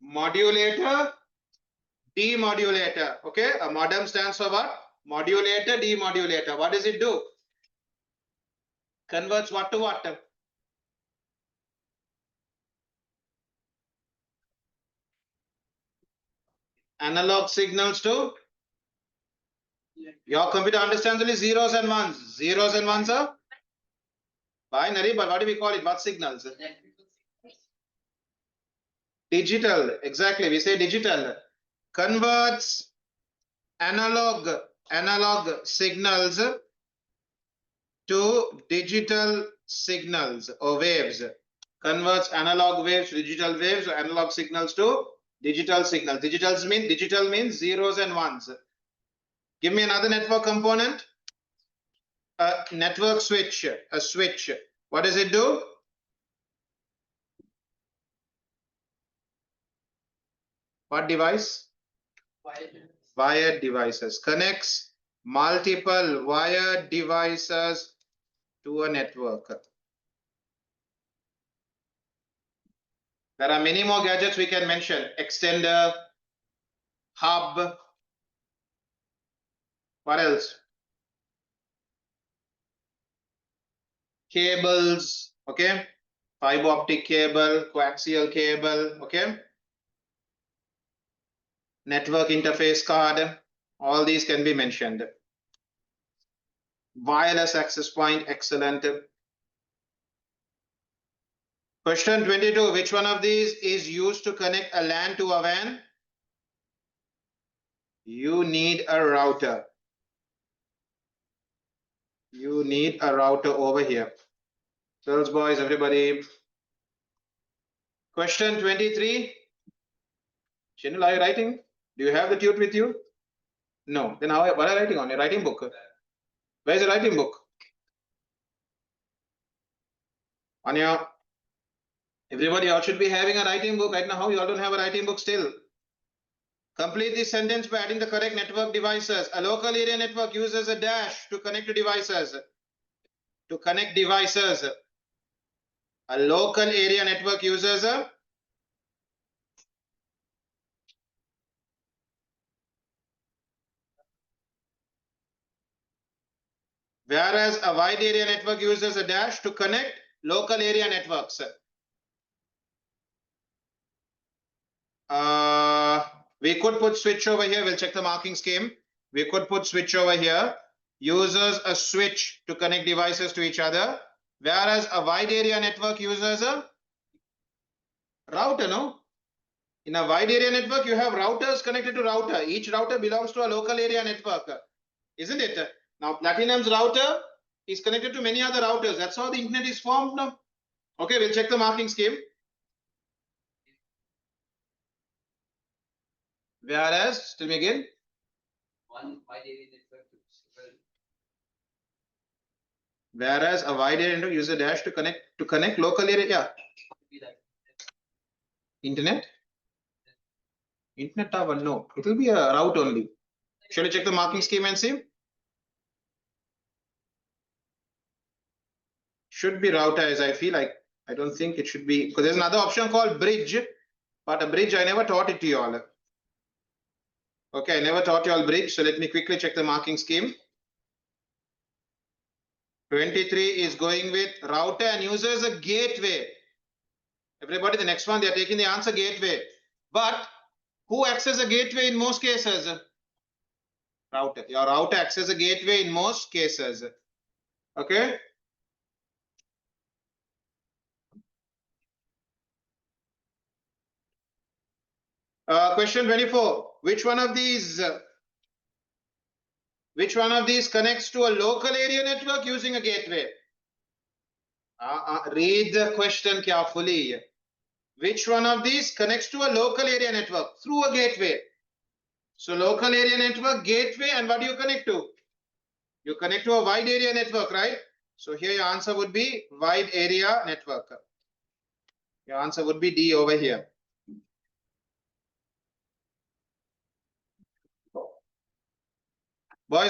[SPEAKER 1] modulator, demodulator. Okay, a modem stands for what? Modulator, demodulator. What does it do? Converts what to what? Analog signals to? Your computer understands only zeros and ones. Zeros and ones are binary, but what do we call it? What signals? Digital. Exactly. We say digital. Converts analog signals to digital signals or waves. Converts analog waves to digital waves or analog signals to digital signals. Digital means zeros and ones. Give me another network component. A network switch. A switch. What does it do? What device? Wired devices. Connects multiple wired devices to a network. There are many more gadgets we can mention. Extender, hub. What else? Cables. Okay. Fiber optic cable, coaxial cable. Okay. Network interface card. All these can be mentioned. Wireless access point. Excellent. Question 22. Which one of these is used to connect a LAN to a WAN? You need a router. You need a router over here. Girls, boys, everybody. Question 23. Shinul, are you writing? Do you have the tute with you? No. Then how? What are you writing on? Your writing book? Where's your writing book? On your. Everybody else should be having a writing book right now. How you all don't have a writing book still? Complete this sentence by adding the correct network devices. A local area network uses a dash to connect to devices. To connect devices. A local area network uses a whereas a wide area network uses a dash to connect local area networks. We could put switch over here. We'll check the marking scheme. We could put switch over here. Uses a switch to connect devices to each other. Whereas a wide area network uses a router, no? In a wide area network, you have routers connected to router. Each router belongs to a local area network, isn't it? Now, Platinum's router is connected to many other routers. That's how the internet is formed now. Okay, we'll check the marking scheme. Whereas, tell me again.
[SPEAKER 2] One wide area network to several.
[SPEAKER 1] Whereas a wide area network uses a dash to connect local area. Yeah.
[SPEAKER 2] Be like
[SPEAKER 1] Internet. Internet tower, no. It will be a route only. Shall we check the marking scheme and see? Should be router, as I feel like. I don't think it should be, because there's another option called bridge, but a bridge I never taught it to you all. Okay, I never taught you all bridge, so let me quickly check the marking scheme. 23 is going with router and uses a gateway. Everybody, the next one, they are taking the answer gateway. But who acts as a gateway in most cases? Router. Your router acts as a gateway in most cases. Okay. Question 24. Which one of these connects to a local area network using a gateway? Read the question carefully. Which one of these connects to a local area network through a gateway? So local area network, gateway, and what do you connect to? You connect to a wide area network, right? So here your answer would be wide area network. Your answer would be D over here. Boys,